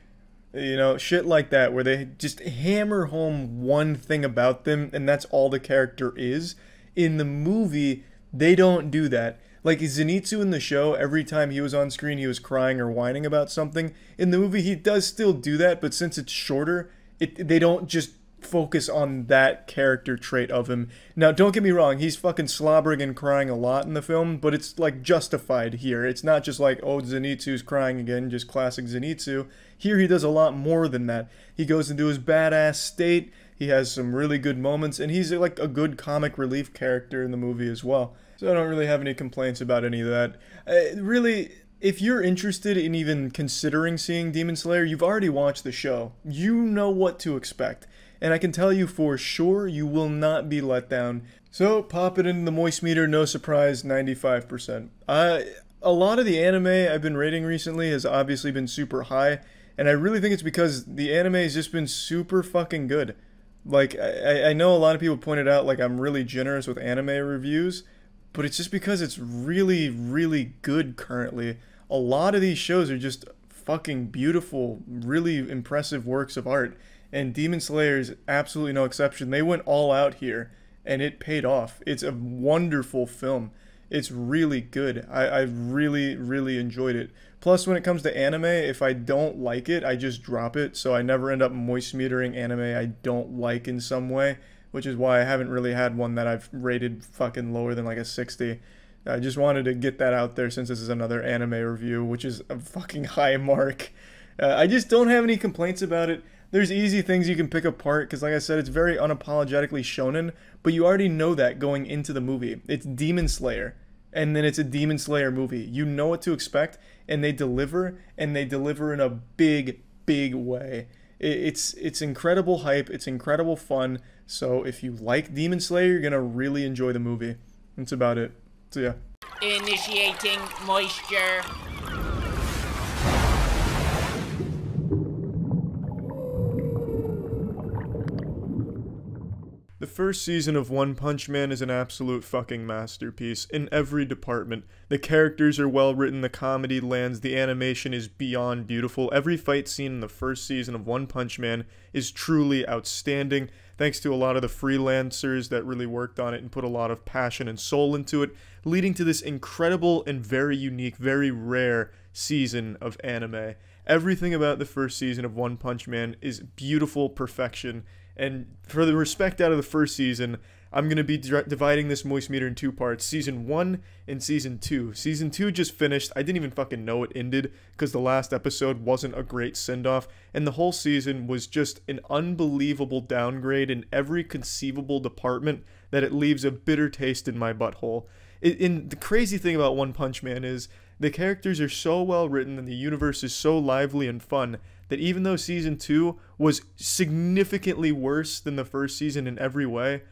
You know, shit like that, where they just hammer home one thing about them, and that's all the character is. In the movie, they don't do that. Like, Zenitsu in the show, every time he was on screen, he was crying or whining about something. In the movie, he does still do that, but since it's shorter, they don't just focus on that character trait of him. Now, don't get me wrong, he's fucking slobbering and crying a lot in the film, but it's, like, justified here. It's not just like, oh, Zenitsu's crying again, just classic Zenitsu. Here, he does a lot more than that. He goes into his badass state, he has some really good moments, and he's, like, a good comic relief character in the movie as well. So I don't really have any complaints about any of that. Really, if you're interested in even considering seeing Demon Slayer, you've already watched the show. You know what to expect. And I can tell you for sure, you will not be let down. So, pop it into the moist meter, no surprise, 95%. a lot of the anime I've been rating recently has obviously been super high, and I really think it's because the anime has just been super fucking good. Like, I know a lot of people pointed out, like, I'm really generous with anime reviews, but it's just because it's really, really good currently. A lot of these shows are just fucking beautiful, really impressive works of art, and Demon Slayer is absolutely no exception. They went all out here, and it paid off. It's a wonderful film. It's really good. I really, really enjoyed it. Plus, when it comes to anime, if I don't like it, I just drop it, so I never end up moist metering anime I don't like in some way, which is why I haven't really had one that I've rated fucking lower than like a 60. I just wanted to get that out there since this is another anime review, which is a fucking high mark. I just don't have any complaints about it. There's easy things you can pick apart, because like I said, it's very unapologetically shonen, but you already know that going into the movie. It's Demon Slayer, and then it's a Demon Slayer movie. You know what to expect, and they deliver in a big, big way. It's incredible hype, it's incredible fun, so if you like Demon Slayer, you're gonna really enjoy the movie. That's about it. So yeah. Initiating moisture. The first season of One Punch Man is an absolute fucking masterpiece in every department. The characters are well written, the comedy lands, the animation is beyond beautiful. Every fight scene in the first season of One Punch Man is truly outstanding, thanks to a lot of the freelancers that really worked on it and put a lot of passion and soul into it, leading to this incredible and very unique, very rare season of anime. Everything about the first season of One Punch Man is beautiful perfection. And for the respect out of the first season, I'm going to be dividing this moist meter in two parts, Season 1 and Season 2. Season 2 just finished. I didn't even fucking know it ended because the last episode wasn't a great send-off, and the whole season was just an unbelievable downgrade in every conceivable department that it leaves a bitter taste in my butthole. And the crazy thing about One Punch Man is the characters are so well written and the universe is so lively and fun that even though Season 2 was significantly worse than the first season in every way, it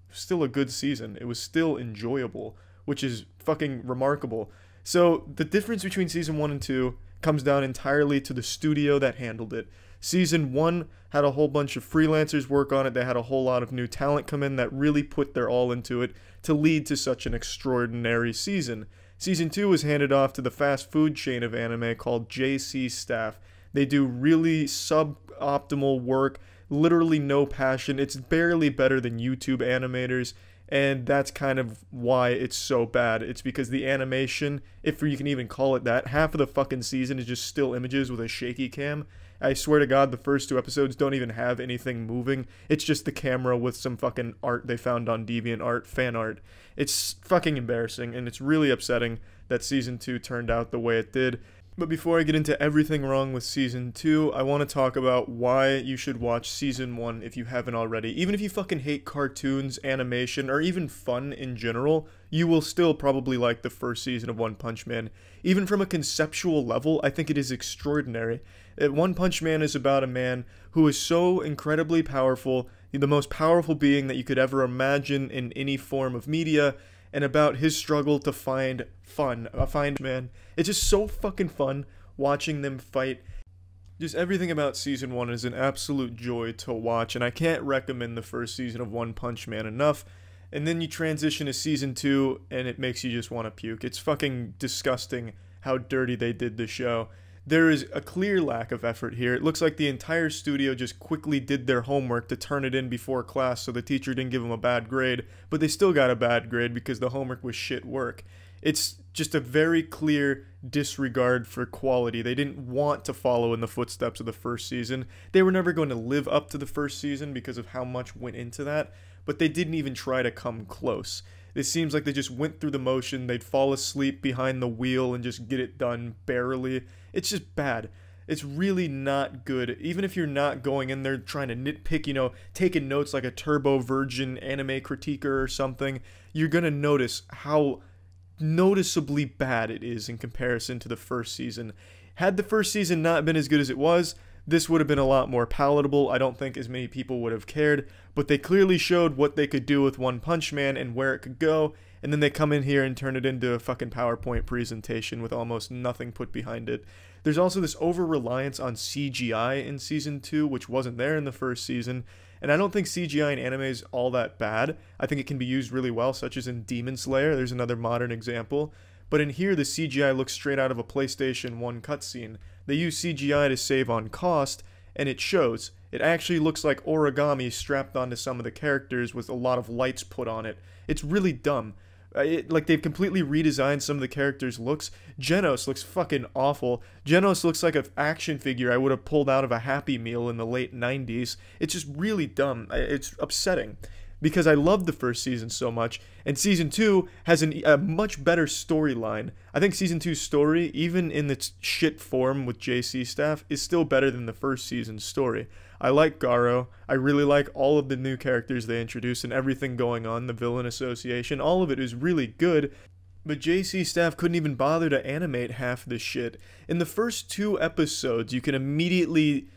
was still a good season. It was still enjoyable, which is fucking remarkable. So the difference between Season 1 and 2 comes down entirely to the studio that handled it. Season 1 had a whole bunch of freelancers work on it. They had a whole lot of new talent come in that really put their all into it to lead to such an extraordinary season. Season 2 was handed off to the fast food chain of anime called JC Staff. They do really suboptimal work, literally no passion. It's barely better than YouTube animators, and that's kind of why it's so bad. It's because the animation, if you can even call it that, half of the fucking season is just still images with a shaky cam. I swear to God, the first two episodes don't even have anything moving. It's just the camera with some fucking art they found on DeviantArt, fan art. It's fucking embarrassing, and it's really upsetting that Season 2 turned out the way it did. But before I get into everything wrong with Season 2, I want to talk about why you should watch Season 1 if you haven't already. Even if you fucking hate cartoons, animation, or even fun in general, you will still probably like the first season of One Punch Man. Even from a conceptual level, I think it is extraordinary. One Punch Man is about a man who is so incredibly powerful, the most powerful being that you could ever imagine in any form of media, and about his struggle to find fun. Man. It's just so fucking fun watching them fight. Just everything about Season 1 is an absolute joy to watch, and I can't recommend the first season of One Punch Man enough. And then you transition to Season 2, and it makes you just want to puke. It's fucking disgusting how dirty they did the show. There is a clear lack of effort here. It looks like the entire studio just quickly did their homework to turn it in before class so the teacher didn't give them a bad grade, but they still got a bad grade because the homework was shit work. It's just a very clear disregard for quality. They didn't want to follow in the footsteps of the first season. They were never going to live up to the first season because of how much went into that, but they didn't even try to come close. It seems like they just went through the motion, they'd fall asleep behind the wheel and just get it done barely. It's just bad. It's really not good. Even if you're not going in there trying to nitpick, taking notes like a turbo virgin anime critiquer or something, you're gonna notice how noticeably bad it is in comparison to the first season. Had the first season not been as good as it was, this would have been a lot more palatable. I don't think as many people would have cared, but they clearly showed what they could do with One Punch Man and where it could go, and then they come in here and turn it into a fucking PowerPoint presentation with almost nothing put behind it. There's also this over-reliance on CGI in Season 2, which wasn't there in the first season, and I don't think CGI in anime is all that bad. I think it can be used really well, such as in Demon Slayer. There's another modern example. But in here, the CGI looks straight out of a PlayStation 1 cutscene. They use CGI to save on cost, and it shows. It actually looks like origami strapped onto some of the characters with a lot of lights put on it. It's really dumb. Like, they've completely redesigned some of the characters' looks. Genos looks fucking awful. Genos looks like an action figure I would have pulled out of a Happy Meal in the late 90s. It's just really dumb. It's upsetting. Because I loved the first season so much, and Season 2 has a much better storyline. I think Season 2's story, even in its shit form with JC staff, is still better than the first season's story. I like Garo. I really like all of the new characters they introduced and everything going on, the villain association. All of it is really good, but JC staff couldn't even bother to animate half this shit. In the first 2 episodes, you can immediately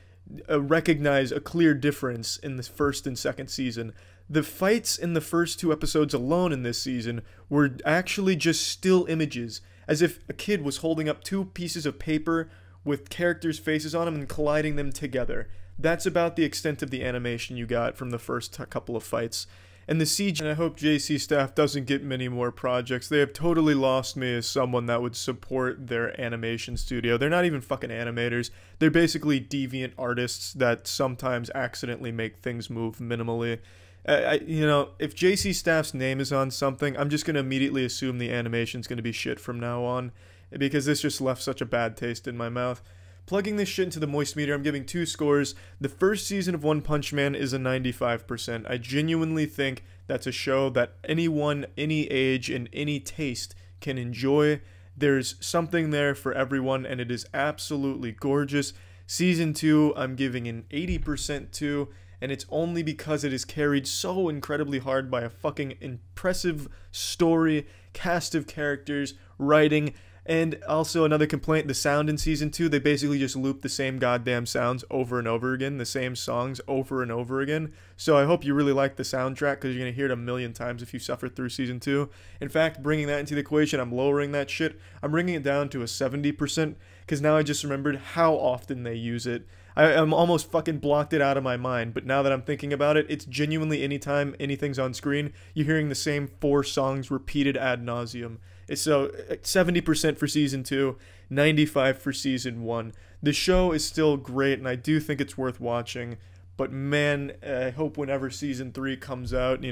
recognize a clear difference in the first and second season. The fights in the first 2 episodes alone in this season were actually just still images, as if a kid was holding up 2 pieces of paper with characters' faces on them and colliding them together. That's about the extent of the animation you got from the first couple of fights. And the CG, and I hope JC staff doesn't get many more projects. They have totally lost me as someone that would support their animation studio. They're not even fucking animators. They're basically deviant artists that sometimes accidentally make things move minimally. If JC staff's name is on something, I'm just going to immediately assume the animation's going to be shit from now on, because this just left such a bad taste in my mouth. Plugging this shit into the moist meter, I'm giving 2 scores. The first season of One Punch Man is a 95%. I genuinely think that's a show that anyone, any age, and any taste can enjoy. There's something there for everyone, and it is absolutely gorgeous. Season 2, I'm giving an 80% to, and it's only because it is carried so incredibly hard by a fucking impressive story, cast of characters, writing, and also another complaint, the sound in Season 2, they basically just loop the same goddamn sounds over and over again, the same songs over and over again. So I hope you really like the soundtrack, because you're going to hear it a million times if you suffer through Season 2. In fact, bringing that into the equation, I'm lowering that shit. I'm bringing it down to a 70%, because now I just remembered how often they use it. I'm almost fucking blocked it out of my mind, but now that I'm thinking about it, it's genuinely anytime anything's on screen, you're hearing the same 4 songs repeated ad nauseum. So 70% for Season 2, 95% for Season 1. The show is still great, and I do think it's worth watching, but man, I hope whenever Season 3 comes out,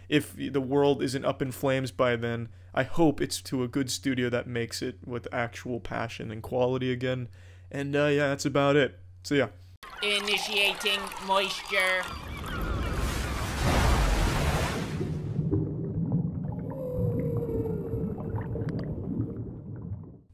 if the world isn't up in flames by then, I hope it's to a good studio that makes it with actual passion and quality again. And yeah, that's about it. So yeah. Initiating moisture.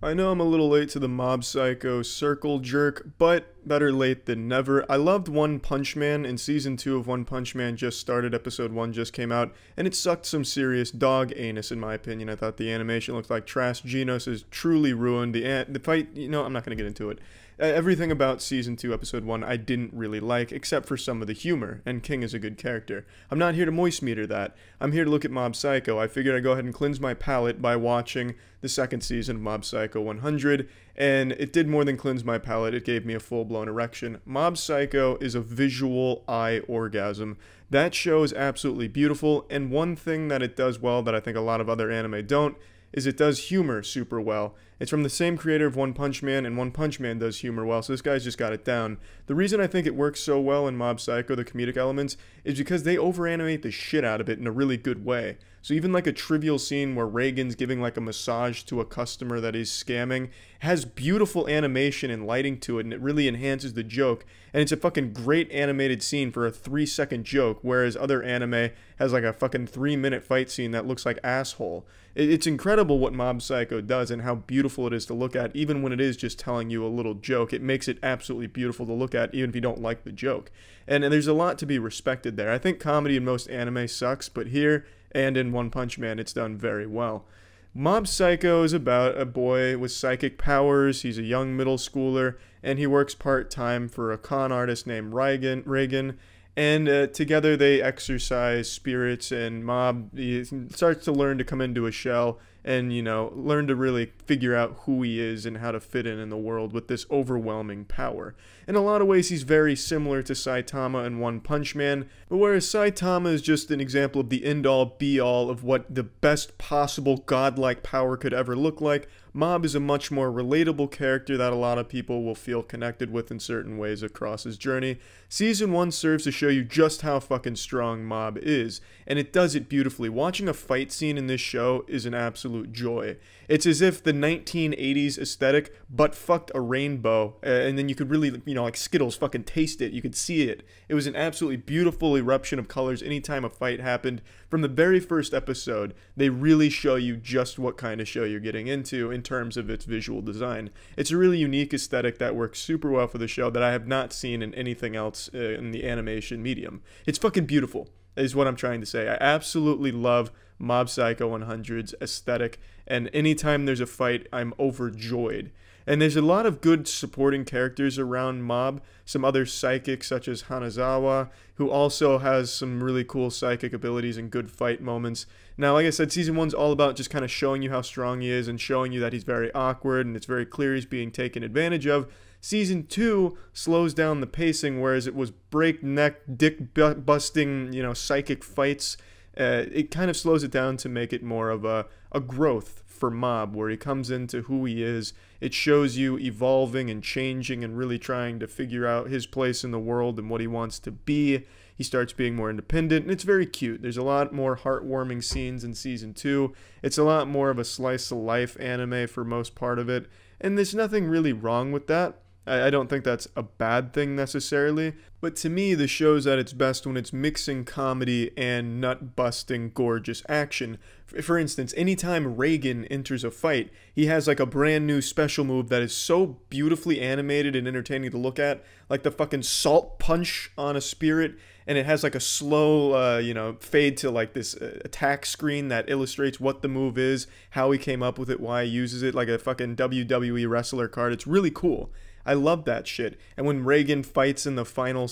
I know I'm a little late to the Mob Psycho circle jerk, but better late than never. I loved One Punch Man, and Season 2 of One Punch Man just started, Episode 1 just came out, and it sucked some serious dog anus in my opinion. I thought the animation looked like trash. Genos is truly ruined. The fight, I'm not going to get into it. Everything about Season 2, Episode 1 I didn't really like, except for some of the humor, and King is a good character. I'm not here to moist meter that. I'm here to look at Mob Psycho. I figured I'd go ahead and cleanse my palate by watching the second season of Mob Psycho 100, and it did more than cleanse my palate. It gave me a full-blown erection. Mob Psycho is a visual eye orgasm. That show is absolutely beautiful, and one thing that it does well that I think a lot of other anime don't is it does humor super well. It's from the same creator of One Punch Man, and One Punch Man does humor well, so this guy's just got it down. The reason I think it works so well in Mob Psycho, the comedic elements, is because they over-animate the shit out of it in a really good way. So even like a trivial scene where Reagan's giving like a massage to a customer that he's scamming has beautiful animation and lighting to it, and it really enhances the joke. And it's a fucking great animated scene for a 3-second joke, whereas other anime has like a fucking 3-minute fight scene that looks like asshole. It's incredible what Mob Psycho does and how beautiful it is to look at, even when it is just telling you a little joke. It makes it absolutely beautiful to look at, even if you don't like the joke. And there's a lot to be respected there. I think comedy in most anime sucks, but here and in One Punch Man, it's done very well. Mob Psycho is about a boy with psychic powers. He's a young middle schooler, and he works part-time for a con artist named Reagan. And together they exercise spirits, and Mob he starts to learn to come into a shell and, you know, learn to really figure out who he is and how to fit in the world with this overwhelming power. In a lot of ways, he's very similar to Saitama in One Punch Man, but whereas Saitama is just an example of the end-all, be-all of what the best possible godlike power could ever look like, Mob is a much more relatable character that a lot of people will feel connected with in certain ways across his journey. Season 1 serves to show you just how fucking strong Mob is, and it does it beautifully. Watching a fight scene in this show is an absolute joy. It's as if the 1980s aesthetic but fucked a rainbow, and then you could really, you know, like Skittles, fucking taste it. You could see it. It was an absolutely beautiful eruption of colors anytime a fight happened. From the very first episode, they really show you just what kind of show you're getting into in terms of its visual design. It's a really unique aesthetic that works super well for the show that I have not seen in anything else in the animation medium. It's fucking beautiful, is what I'm trying to say. I absolutely love Mob Psycho 100's aesthetic, and anytime there's a fight, I'm overjoyed. And there's a lot of good supporting characters around Mob, some other psychics such as Hanazawa, who also has some really cool psychic abilities and good fight moments. Now, like I said, Season 1's all about just kind of showing you how strong he is and showing you that he's very awkward and it's very clear he's being taken advantage of. Season 2 slows down the pacing, whereas it was breakneck, dick-busting, you know, psychic fights. It kind of slows it down to make it more of a growth for Mob, where he comes into who he is. It shows you evolving and changing and really trying to figure out his place in the world and what he wants to be. He starts being more independent, and it's very cute. There's a lot more heartwarming scenes in Season 2. It's a lot more of a slice-of-life anime for most part of it, and there's nothing really wrong with that. I don't think that's a bad thing necessarily, but to me the show's at its best when it's mixing comedy and nut-busting gorgeous action. For instance, anytime Reagan enters a fight, he has like a brand new special move that is so beautifully animated and entertaining to look at, like the fucking salt punch on a spirit, and it has like a slow, you know, fade to like this attack screen that illustrates what the move is, how he came up with it, why he uses it, like a fucking WWE wrestler card. It's really cool. I love that shit. And when Reagan fights in the final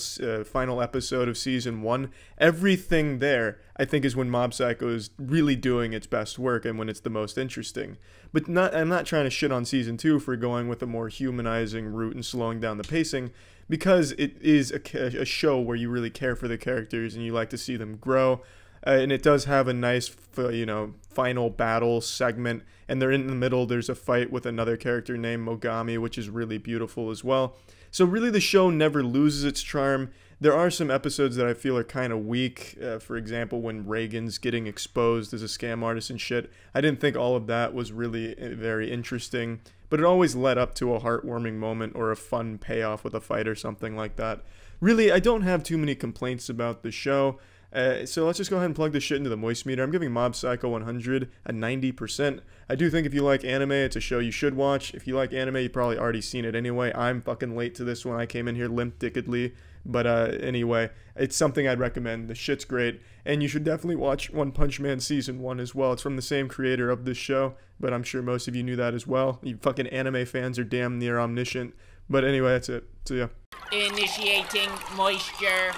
episode of Season 1, everything there, I think, is when Mob Psycho is really doing its best work and when it's the most interesting. But I'm not trying to shit on Season 2 for going with a more humanizing route and slowing down the pacing, because it is a show where you really care for the characters and you like to see them grow. And it does have a nice, you know, final battle segment, and they're in the middle. There's a fight with another character named Mogami, which is really beautiful as well. So really the show never loses its charm. There are some episodes that I feel are kind of weak. For example, when Reagan's getting exposed as a scam artist and shit. I didn't think all of that was really very interesting, but it always led up to a heartwarming moment or a fun payoff with a fight or something like that. Really, I don't have too many complaints about the show. So let's just go ahead and plug this shit into the moist meter. I'm giving Mob Psycho 100 a 90%. I do think if you like anime, it's a show you should watch. If you like anime, you've probably already seen it anyway. I'm fucking late to this one. I came in here limp-dickedly. But anyway, it's something I'd recommend. The shit's great. And you should definitely watch One Punch Man Season 1 as well. It's from the same creator of this show, but I'm sure most of you knew that as well. You fucking anime fans are damn near omniscient. But anyway, that's it. So yeah. Initiating moisture.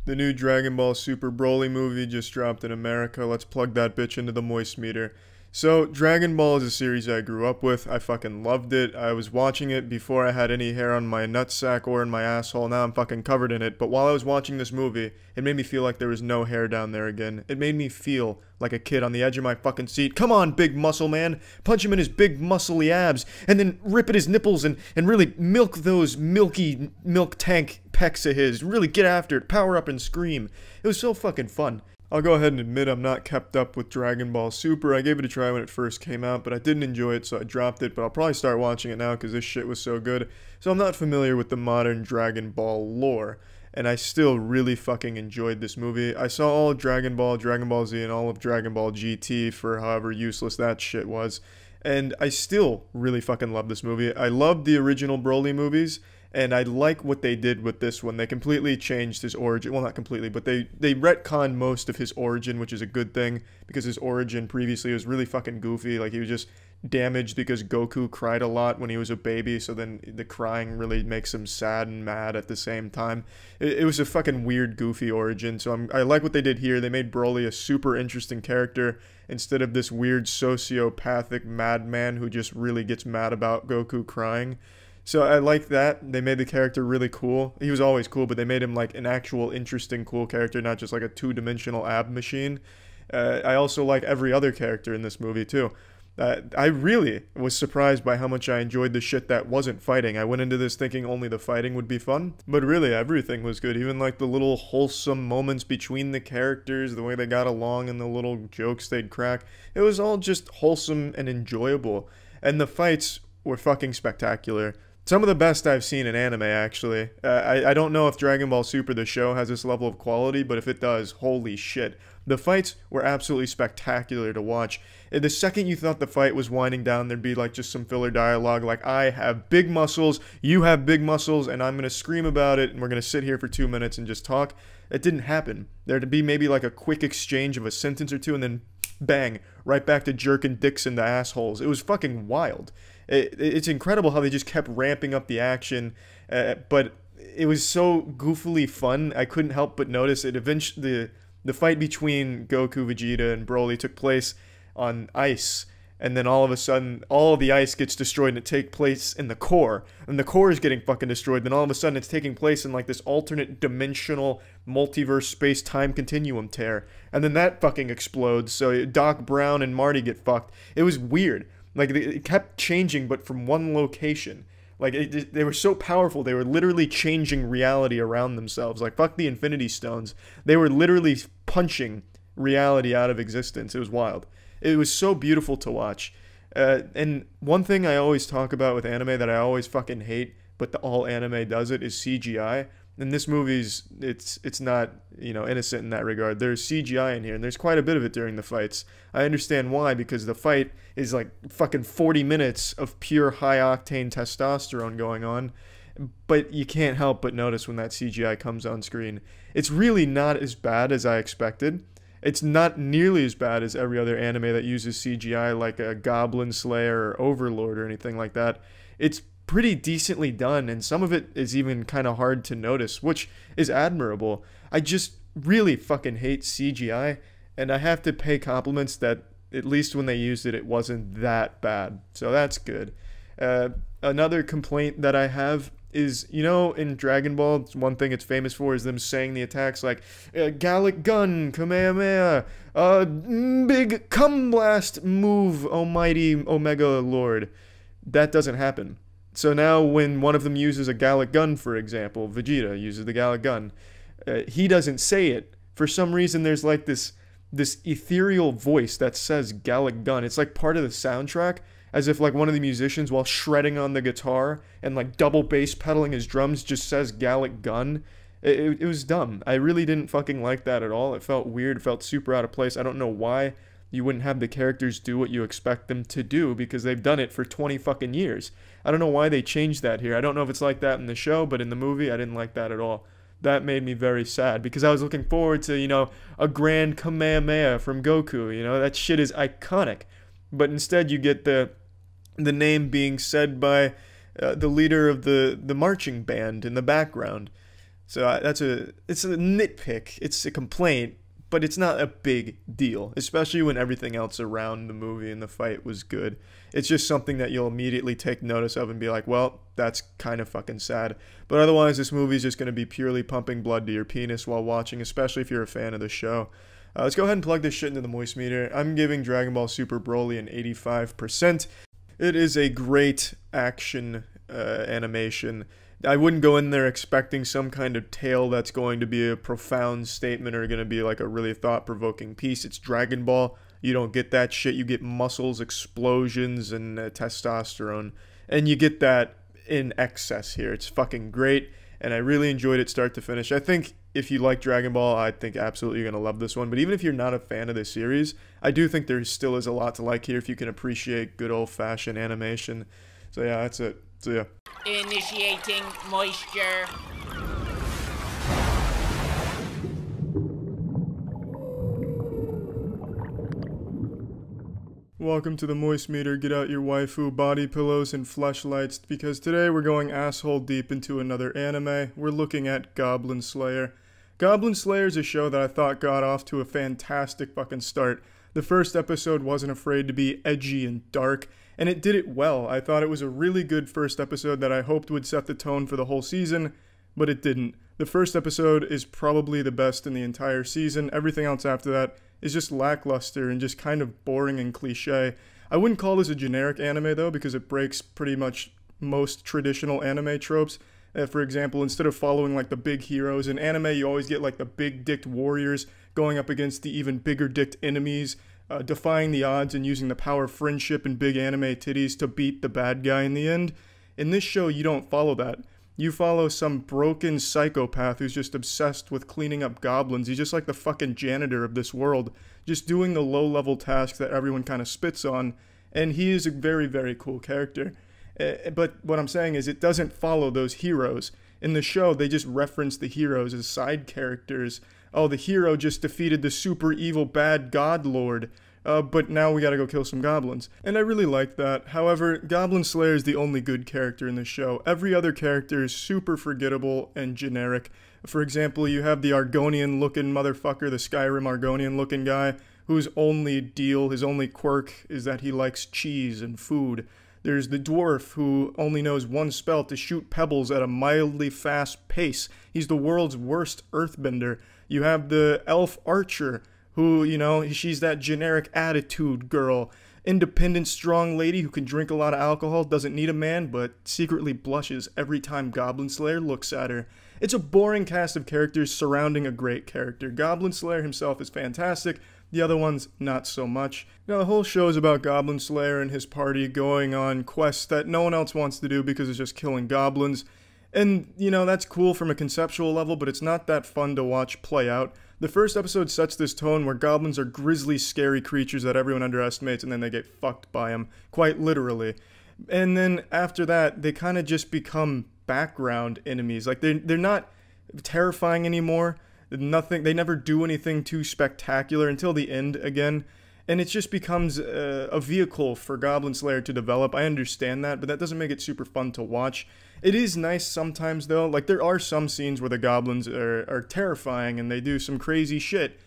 The new Dragon Ball Super Broly movie just dropped in America. Let's plug that bitch into the moist meter. So, Dragon Ball is a series I grew up with. I fucking loved it. I was watching it before I had any hair on my nutsack or in my asshole. Now I'm fucking covered in it. But while I was watching this movie, it made me feel like there was no hair down there again. It made me feel like a kid on the edge of my fucking seat. Come on, big muscle man. Punch him in his big muscly abs. And then rip at his nipples and really milk those milky milk tank pecs of his. Really get after it. Power up and scream. It was so fucking fun. I'll go ahead and admit I'm not kept up with Dragon Ball Super. I gave it a try when it first came out, but I didn't enjoy it, so I dropped it. But I'll probably start watching it now because this shit was so good. So I'm not familiar with the modern Dragon Ball lore, and I still really fucking enjoyed this movie. I saw all of Dragon Ball, Dragon Ball Z, and all of Dragon Ball GT for however useless that shit was. And I still really fucking love this movie. I loved the original Broly movies. And I like what they did with this one. They completely changed his origin. Well, not completely, but they retconned most of his origin, which is a good thing, because his origin previously was really fucking goofy. Like, he was just damaged because Goku cried a lot when he was a baby, so then the crying really makes him sad and mad at the same time. It was a fucking weird, goofy origin, so I like what they did here. They made Broly a super interesting character instead of this weird sociopathic madman who just really gets mad about Goku crying. So I like that. They made the character really cool. He was always cool, but they made him like an actual interesting, cool character, not just like a two-dimensional ab machine. I also like every other character in this movie, too. I really was surprised by how much I enjoyed the shit that wasn't fighting. I went into this thinking only the fighting would be fun, but really everything was good. Even like the little wholesome moments between the characters, the way they got along and the little jokes they'd crack. It was all just wholesome and enjoyable. And the fights were fucking spectacular. Some of the best I've seen in anime, actually. I don't know if Dragon Ball Super, the show, has this level of quality, but if it does, holy shit. The fights were absolutely spectacular to watch. The second you thought the fight was winding down, there'd be like just some filler dialogue like, I have big muscles, you have big muscles, and I'm going to scream about it, and we're going to sit here for 2 minutes and just talk. It didn't happen. There'd be maybe like a quick exchange of a sentence or two, and then bang, right back to jerking dicks into assholes. It was fucking wild. It's incredible how they just kept ramping up the action, but it was so goofily fun, I couldn't help but notice it. Eventually, the fight between Goku, Vegeta, and Broly took place on ice, and then all of a sudden, all of the ice gets destroyed, and it takes place in the core, and the core is getting fucking destroyed, then all of a sudden it's taking place in like this alternate dimensional multiverse space-time continuum tear, and then that fucking explodes, so Doc Brown and Marty get fucked. It was weird. Like, it kept changing, but from one location. Like, they were so powerful, they were literally changing reality around themselves. Like, fuck the Infinity Stones. They were literally punching reality out of existence. It was wild. It was so beautiful to watch. And one thing I always talk about with anime that I always fucking hate, but all anime does it, is CGI. And this movie's, it's not, innocent in that regard. There's CGI in here, and there's quite a bit of it during the fights. I understand why, because the fight is like fucking 40 minutes of pure high-octane testosterone going on. But you can't help but notice when that CGI comes on screen. It's really not as bad as I expected. It's not nearly as bad as every other anime that uses CGI, like a Goblin Slayer or Overlord or anything like that. It's pretty decently done, and some of it is even kind of hard to notice, which is admirable. I just really fucking hate CGI, and I have to pay compliments that at least when they used it, it wasn't that bad. So that's good. Another complaint that I have is, in Dragon Ball, one thing it's famous for is them saying the attacks like, Gallic Gun, Kamehameha, big Cum Blast move, almighty Omega Lord. That doesn't happen. So now when one of them uses a Gallic Gun, for example, Vegeta uses the Gallic Gun, he doesn't say it. For some reason, there's like this ethereal voice that says Gallic Gun. It's like part of the soundtrack, as if like one of the musicians, while shredding on the guitar and like double bass pedaling his drums, just says Gallic Gun. It was dumb. I really didn't fucking like that at all. It felt weird. It felt super out of place. I don't know why you wouldn't have the characters do what you expect them to do, because they've done it for 20 fucking years. I don't know why they changed that here. I don't know if it's like that in the show, but in the movie, I didn't like that at all. That made me very sad, because I was looking forward to, a grand Kamehameha from Goku. That shit is iconic. But instead, you get the name being said by the leader of the marching band in the background. So it's a nitpick. It's a complaint. But it's not a big deal, especially when everything else around the movie and the fight was good. It's just something that you'll immediately take notice of and be like, well, that's kind of fucking sad. But otherwise, this movie is just going to be purely pumping blood to your penis while watching, especially if you're a fan of the show. Let's go ahead and plug this shit into the moist meter. I'm giving Dragon Ball Super Broly an 85%. It is a great action animation. I wouldn't go in there expecting some kind of tale that's going to be a profound statement or going to be like a really thought-provoking piece. It's Dragon Ball. You don't get that shit. You get muscles, explosions, and testosterone. And you get that in excess here. It's fucking great, and I really enjoyed it start to finish. I think if you like Dragon Ball, I think absolutely you're going to love this one. But even if you're not a fan of this series, I do think there still is a lot to like here if you can appreciate good old-fashioned animation. So yeah, that's it. So yeah. Initiating moisture. Welcome to the Moist Meter. Get out your waifu body pillows and fleshlights, because today we're going asshole deep into another anime. We're looking at Goblin Slayer. Goblin Slayer is a show that I thought got off to a fantastic fucking start. The first episode wasn't afraid to be edgy and dark, and it did it well. I thought it was a really good first episode that I hoped would set the tone for the whole season, but it didn't. The first episode is probably the best in the entire season. Everything else after that is just lackluster and just kind of boring and cliche. I wouldn't call this a generic anime though, because it breaks pretty much most traditional anime tropes. For example, instead of following like the big heroes in anime, you always get like the big-dicked warriors going up against the even bigger-dicked enemies, defying the odds and using the power of friendship and big anime titties to beat the bad guy in the end. In this show, you don't follow that. You follow some broken psychopath who's just obsessed with cleaning up goblins. He's just like the fucking janitor of this world, just doing the low-level tasks that everyone kind of spits on, and he is a very, very cool character. But what I'm saying is it doesn't follow those heroes. In the show, they just reference the heroes as side characters. Oh, the hero just defeated the super evil bad god lord. But now we gotta go kill some goblins. And I really like that. However, Goblin Slayer is the only good character in the show. Every other character is super forgettable and generic. For example, you have the Argonian-looking motherfucker, the Skyrim Argonian-looking guy, whose only deal, his only quirk, is that he likes cheese and food. There's the dwarf, who only knows one spell to shoot pebbles at a mildly fast pace. He's the world's worst earthbender. You have the elf archer, who, you know, she's that generic attitude girl. Independent, strong lady who can drink a lot of alcohol, doesn't need a man, but secretly blushes every time Goblin Slayer looks at her. It's a boring cast of characters surrounding a great character. Goblin Slayer himself is fantastic, the other ones not so much. Now the whole show is about Goblin Slayer and his party going on quests that no one else wants to do because it's just killing goblins. And, you know, that's cool from a conceptual level, but it's not that fun to watch play out. The first episode sets this tone where goblins are grisly, scary creatures that everyone underestimates, and then they get fucked by them, quite literally. And then after that, they kind of just become background enemies. Like, they're not terrifying anymore. They never do anything too spectacular until the end again. And it just becomes a vehicle for Goblin Slayer to develop. I understand that, but that doesn't make it super fun to watch. It is nice sometimes, though. Like, there are some scenes where the goblins are terrifying and they do some crazy shit,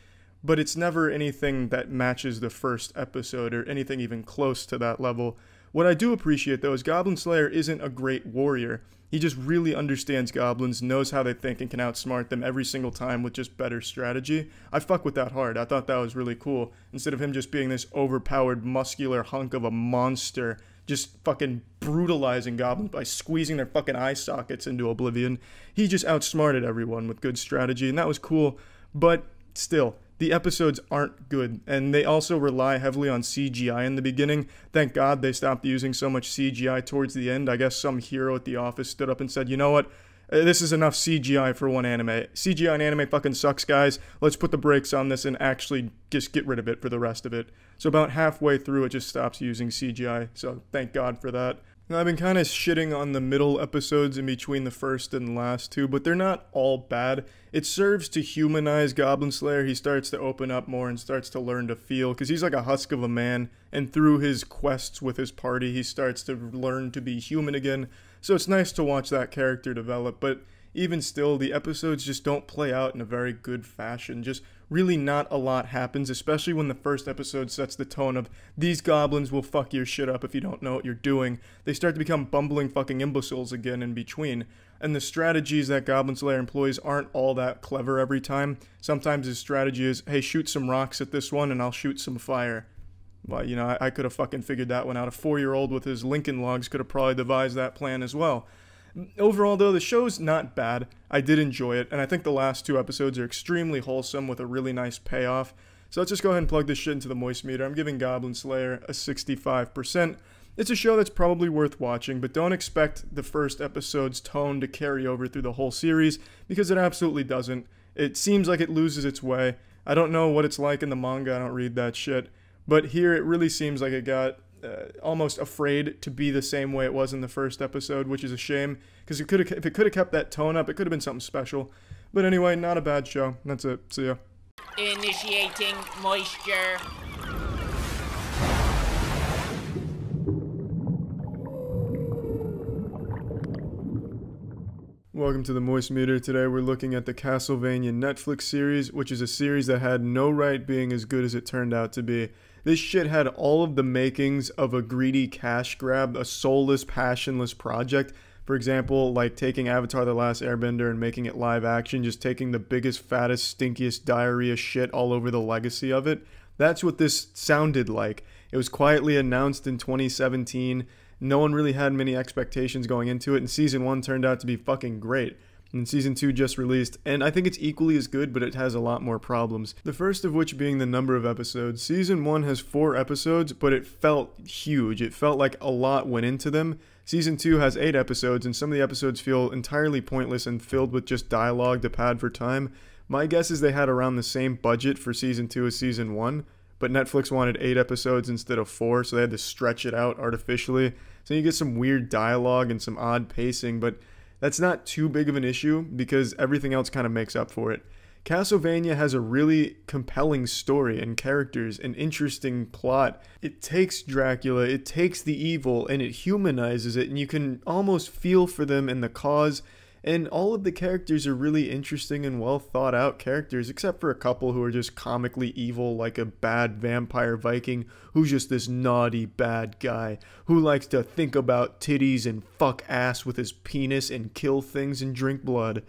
but it's never anything that matches the first episode or anything even close to that level. What I do appreciate, though, is Goblin Slayer isn't a great warrior. He just really understands goblins, knows how they think, and can outsmart them every single time with just better strategy. I fuck with that hard. I thought that was really cool. Instead of him just being this overpowered, muscular hunk of a monster, just fucking brutalizing goblins by squeezing their fucking eye sockets into oblivion, he just outsmarted everyone with good strategy, and that was cool. But still, the episodes aren't good, and they also rely heavily on CGI in the beginning. Thank God they stopped using so much CGI towards the end. I guess some hero at the office stood up and said, you know what, this is enough CGI for one anime. CGI in anime fucking sucks, guys. Let's put the brakes on this and actually just get rid of it for the rest of it. So about halfway through, it just stops using CGI, so thank God for that. Now, I've been kind of shitting on the middle episodes in between the first and last two, but they're not all bad. It serves to humanize Goblin Slayer. He starts to open up more and starts to learn to feel, because he's like a husk of a man, and through his quests with his party, he starts to learn to be human again. So it's nice to watch that character develop, but even still, the episodes just don't play out in a very good fashion. Just really not a lot happens, especially when the first episode sets the tone of, these goblins will fuck your shit up if you don't know what you're doing. They start to become bumbling fucking imbeciles again in between. And the strategies that Goblin Slayer employs aren't all that clever every time. Sometimes his strategy is, hey, shoot some rocks at this one and I'll shoot some fire. Well, you know, I could have fucking figured that one out. A 4-year-old with his Lincoln Logs could have probably devised that plan as well. Overall, though, the show's not bad. I did enjoy it, and I think the last 2 episodes are extremely wholesome with a really nice payoff. So let's just go ahead and plug this shit into the Moist Meter. I'm giving Goblin Slayer a 65%. It's a show that's probably worth watching, but don't expect the first episode's tone to carry over through the whole series, because it absolutely doesn't. It seems like it loses its way. I don't know what it's like in the manga, I don't read that shit. But here, it really seems like it got almost afraid to be the same way it was in the first episode, which is a shame, because if it could have kept that tone up, it could have been something special. But anyway, not a bad show. That's it. See ya. Initiating moisture. Welcome to the Moist Meter. Today we're looking at the Castlevania Netflix series, which is a series that had no right being as good as it turned out to be. This shit had all of the makings of a greedy cash grab, a soulless, passionless project. For example, like taking Avatar The Last Airbender and making it live action, just taking the biggest, fattest, stinkiest diarrhea shit all over the legacy of it. That's what this sounded like. It was quietly announced in 2017. No one really had many expectations going into it, and Season 1 turned out to be fucking great. And Season 2 just released, and I think it's equally as good, but it has a lot more problems. The first of which being the number of episodes. Season 1 has 4 episodes, but it felt huge. It felt like a lot went into them. Season 2 has 8 episodes, and some of the episodes feel entirely pointless and filled with just dialogue to pad for time. My guess is they had around the same budget for Season 2 as Season 1, but Netflix wanted 8 episodes instead of 4, so they had to stretch it out artificially. So you get some weird dialogue and some odd pacing, but that's not too big of an issue because everything else kind of makes up for it. Castlevania has a really compelling story and characters, an interesting plot. It takes Dracula, it takes the evil, and it humanizes it, and you can almost feel for them and the cause. And all of the characters are really interesting and well thought out characters, except for a couple who are just comically evil, like a bad vampire Viking who's just this naughty bad guy who likes to think about titties and fuck ass with his penis and kill things and drink blood.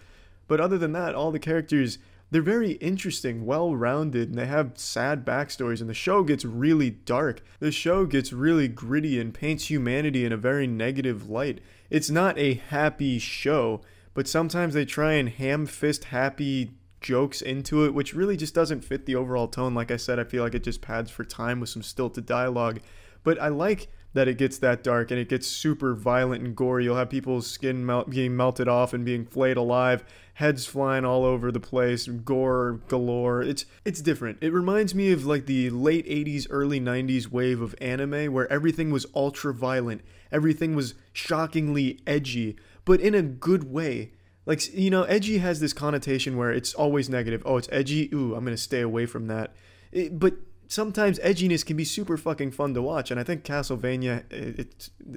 But other than that, all the characters, they're very interesting, well-rounded, and they have sad backstories, and the show gets really dark. The show gets really gritty and paints humanity in a very negative light. It's not a happy show, but sometimes they try and ham-fist happy jokes into it, which really just doesn't fit the overall tone. Like I said, I feel like it just pads for time with some stilted dialogue. But I like that it gets that dark and it gets super violent and gory. You'll have people's skin being melted off and being flayed alive, heads flying all over the place, gore galore. It's different. It reminds me of like the late 80s, early 90s wave of anime where everything was ultra violent. Everything was shockingly edgy, but in a good way. Like, you know, edgy has this connotation where it's always negative. Oh, it's edgy? Ooh, I'm going to stay away from that. But sometimes edginess can be super fucking fun to watch, and I think Castlevania,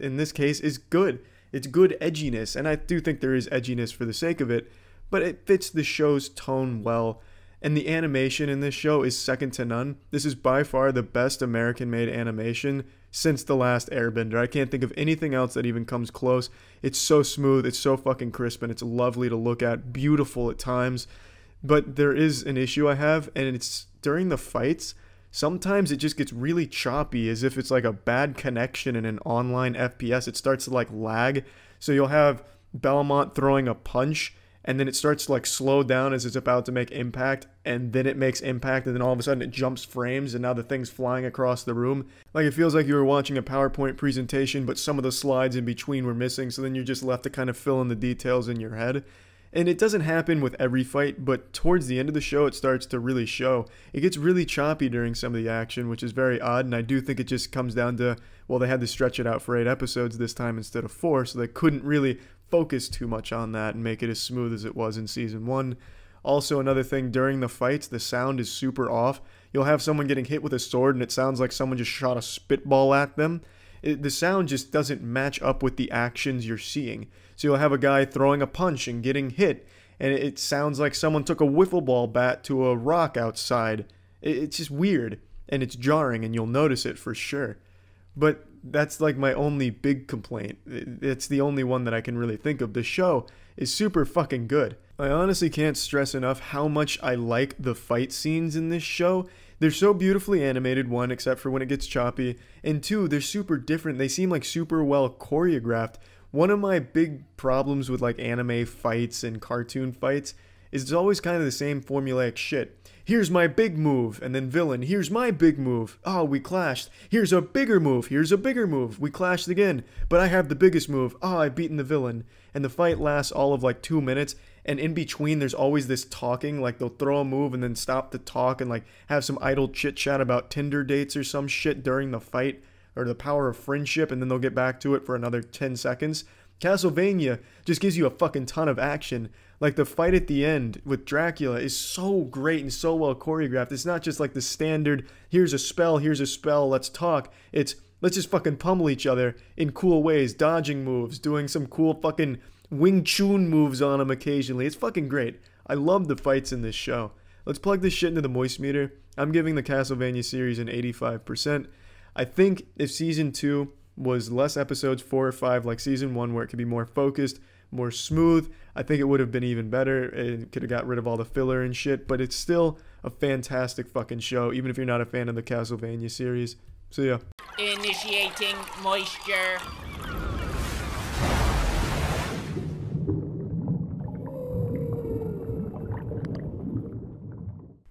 in this case, is good. It's good edginess, and I do think there is edginess for the sake of it, but it fits the show's tone well, and the animation in this show is second to none. This is by far the best American-made animation since The Last Airbender. I can't think of anything else that even comes close. It's so smooth, it's so fucking crisp, and it's lovely to look at, beautiful at times, but there is an issue I have, and it's during the fights. Sometimes it just gets really choppy, as if it's like a bad connection in an online FPS. It starts to like lag. So you'll have Belmont throwing a punch, and then it starts to like slow down as it's about to make impact, and then it makes impact, and then all of a sudden it jumps frames, and now the thing's flying across the room. Like it feels like you were watching a PowerPoint presentation, but some of the slides in between were missing, so then you're just left to kind of fill in the details in your head. And it doesn't happen with every fight, but towards the end of the show, it starts to really show. It gets really choppy during some of the action, which is very odd, and I do think it just comes down to, well, they had to stretch it out for 8 episodes this time instead of 4, so they couldn't really focus too much on that and make it as smooth as it was in Season 1. Also, another thing, during the fights, the sound is super off. You'll have someone getting hit with a sword, and it sounds like someone just shot a spitball at them. The sound just doesn't match up with the actions you're seeing. So you'll have a guy throwing a punch and getting hit, and it sounds like someone took a wiffle ball bat to a rock outside. It's just weird, and it's jarring, and you'll notice it for sure. But that's like my only big complaint. It's the only one that I can really think of. The show is super fucking good. I honestly can't stress enough how much I like the fight scenes in this show. They're so beautifully animated, one, except for when it gets choppy, and two, they're super different. They seem like super well choreographed. One of my big problems with like anime fights and cartoon fights is it's always kind of the same formulaic shit. Here's my big move, and then villain, here's my big move. Oh, we clashed. Here's a bigger move, here's a bigger move. We clashed again, but I have the biggest move. Oh, I've beaten the villain. And the fight lasts all of like 2 minutes, and in between there's always this talking, like they'll throw a move and then stop to talk and like have some idle chit chat about Tinder dates or some shit during the fight, or the power of friendship, and then they'll get back to it for another 10 seconds. Castlevania just gives you a fucking ton of action. Like the fight at the end with Dracula is so great and so well choreographed. It's not just like the standard, here's a spell, let's talk. It's Let's just fucking pummel each other in cool ways, dodging moves, doing some cool fucking Wing Chun moves on them occasionally. It's fucking great. I love the fights in this show. Let's plug this shit into the moist meter. I'm giving the Castlevania series an 85%. I think if season 2 was less episodes, 4 or 5 like season 1, where it could be more focused, more smooth, I think it would have been even better. It could have got rid of all the filler and shit, but it's still a fantastic fucking show, even if you're not a fan of the Castlevania series. So yeah. Initiating moisture.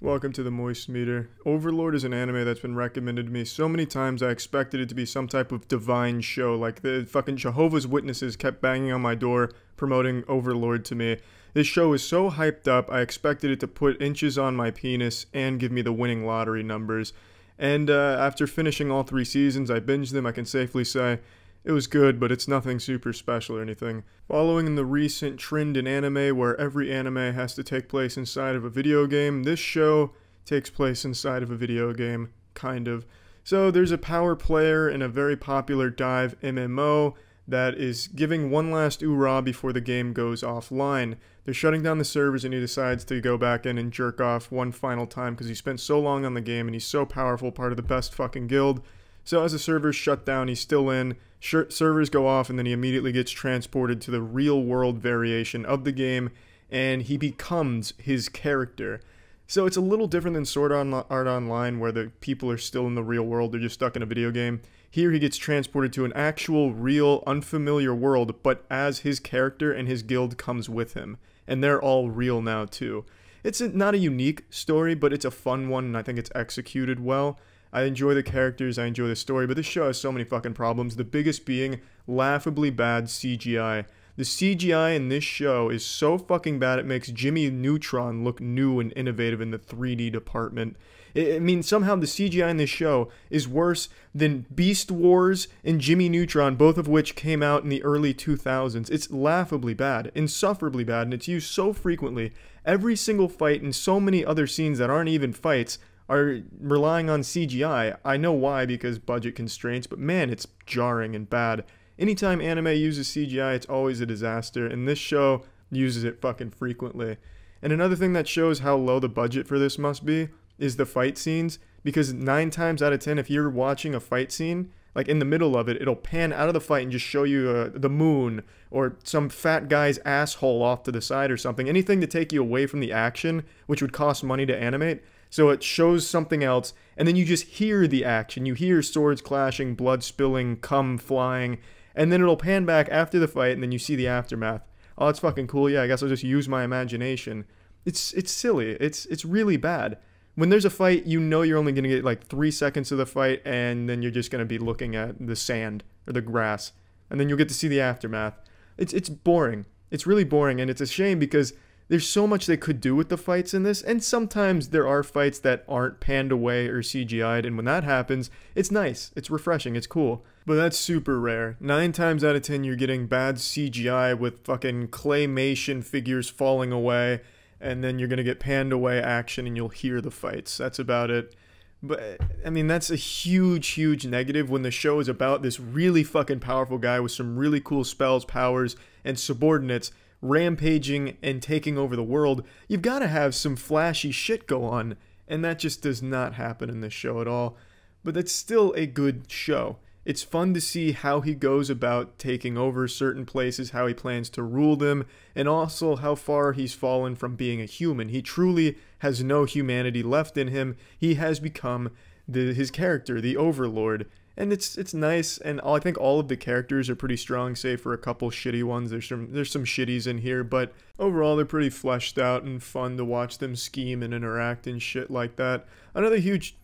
Welcome to the Moist Meter. Overlord is an anime that's been recommended to me so many times I expected it to be some type of divine show. Like the fucking Jehovah's Witnesses kept banging on my door promoting Overlord to me. This show is so hyped up, I expected it to put inches on my penis and give me the winning lottery numbers. And after finishing all 3 seasons, I binged them. I can safely say it was good, but it's nothing super special or anything. Following the recent trend in anime where every anime has to take place inside of a video game, this show takes place inside of a video game, kind of. So there's a power player in a very popular dive MMO that is giving one last oorah before the game goes offline. They're shutting down the servers and he decides to go back in and jerk off one final time because he spent so long on the game and he's so powerful, part of the best fucking guild. So as the servers shut down, he's still in, servers go off, and then he immediately gets transported to the real world variation of the game, and he becomes his character. So it's a little different than Sword Art Online, where the people are still in the real world, they're just stuck in a video game. Here he gets transported to an actual, real, unfamiliar world, but as his character and his guild comes with him. And they're all real now too. It's not a unique story, but it's a fun one, and I think it's executed well. I enjoy the characters, I enjoy the story, but this show has so many fucking problems, the biggest being laughably bad CGI. The CGI in this show is so fucking bad it makes Jimmy Neutron look new and innovative in the 3D department. I mean, somehow the CGI in this show is worse than Beast Wars and Jimmy Neutron, both of which came out in the early 2000s. It's laughably bad, insufferably bad, and it's used so frequently. Every single fight and so many other scenes that aren't even fights are relying on CGI. I know why, because budget constraints, but man, it's jarring and bad. Anytime anime uses CGI, it's always a disaster, and this show uses it fucking frequently. And another thing that shows how low the budget for this must be is the fight scenes, because 9 times out of 10, if you're watching a fight scene, like in the middle of it, it'll pan out of the fight and just show you the moon, or some fat guy's asshole off to the side or something. Anything to take you away from the action, which would cost money to animate. So it shows something else, and then you just hear the action. You hear swords clashing, blood spilling, cum flying, and then it'll pan back after the fight, and then you see the aftermath. Oh, that's fucking cool. Yeah, I guess I'll just use my imagination. It's silly. It's really bad. When there's a fight, you know you're only going to get like 3 seconds of the fight, and then you're just going to be looking at the sand or the grass, and then you'll get to see the aftermath. It's boring. It's really boring, and it's a shame because there's so much they could do with the fights in this, and sometimes there are fights that aren't panned away or CGI'd, and when that happens, it's nice, it's refreshing, it's cool. But that's super rare. 9 times out of 10 you're getting bad CGI with fucking claymation figures falling away, and then you're gonna get panned away action and you'll hear the fights. That's about it. But, I mean, that's a huge, huge negative when the show is about this really fucking powerful guy with some really cool spells, powers, and subordinates rampaging and taking over the world. You've got to have some flashy shit go on, and that just does not happen in this show at all. But that's still a good show. It's fun to see how he goes about taking over certain places, how he plans to rule them, and also how far he's fallen from being a human. He truly has no humanity left in him. He has become his character, the Overlord. And it's nice, and I think all of the characters are pretty strong, save for a couple shitty ones. There's some shitties in here, but overall they're pretty fleshed out and fun to watch them scheme and interact and shit like that. Another huge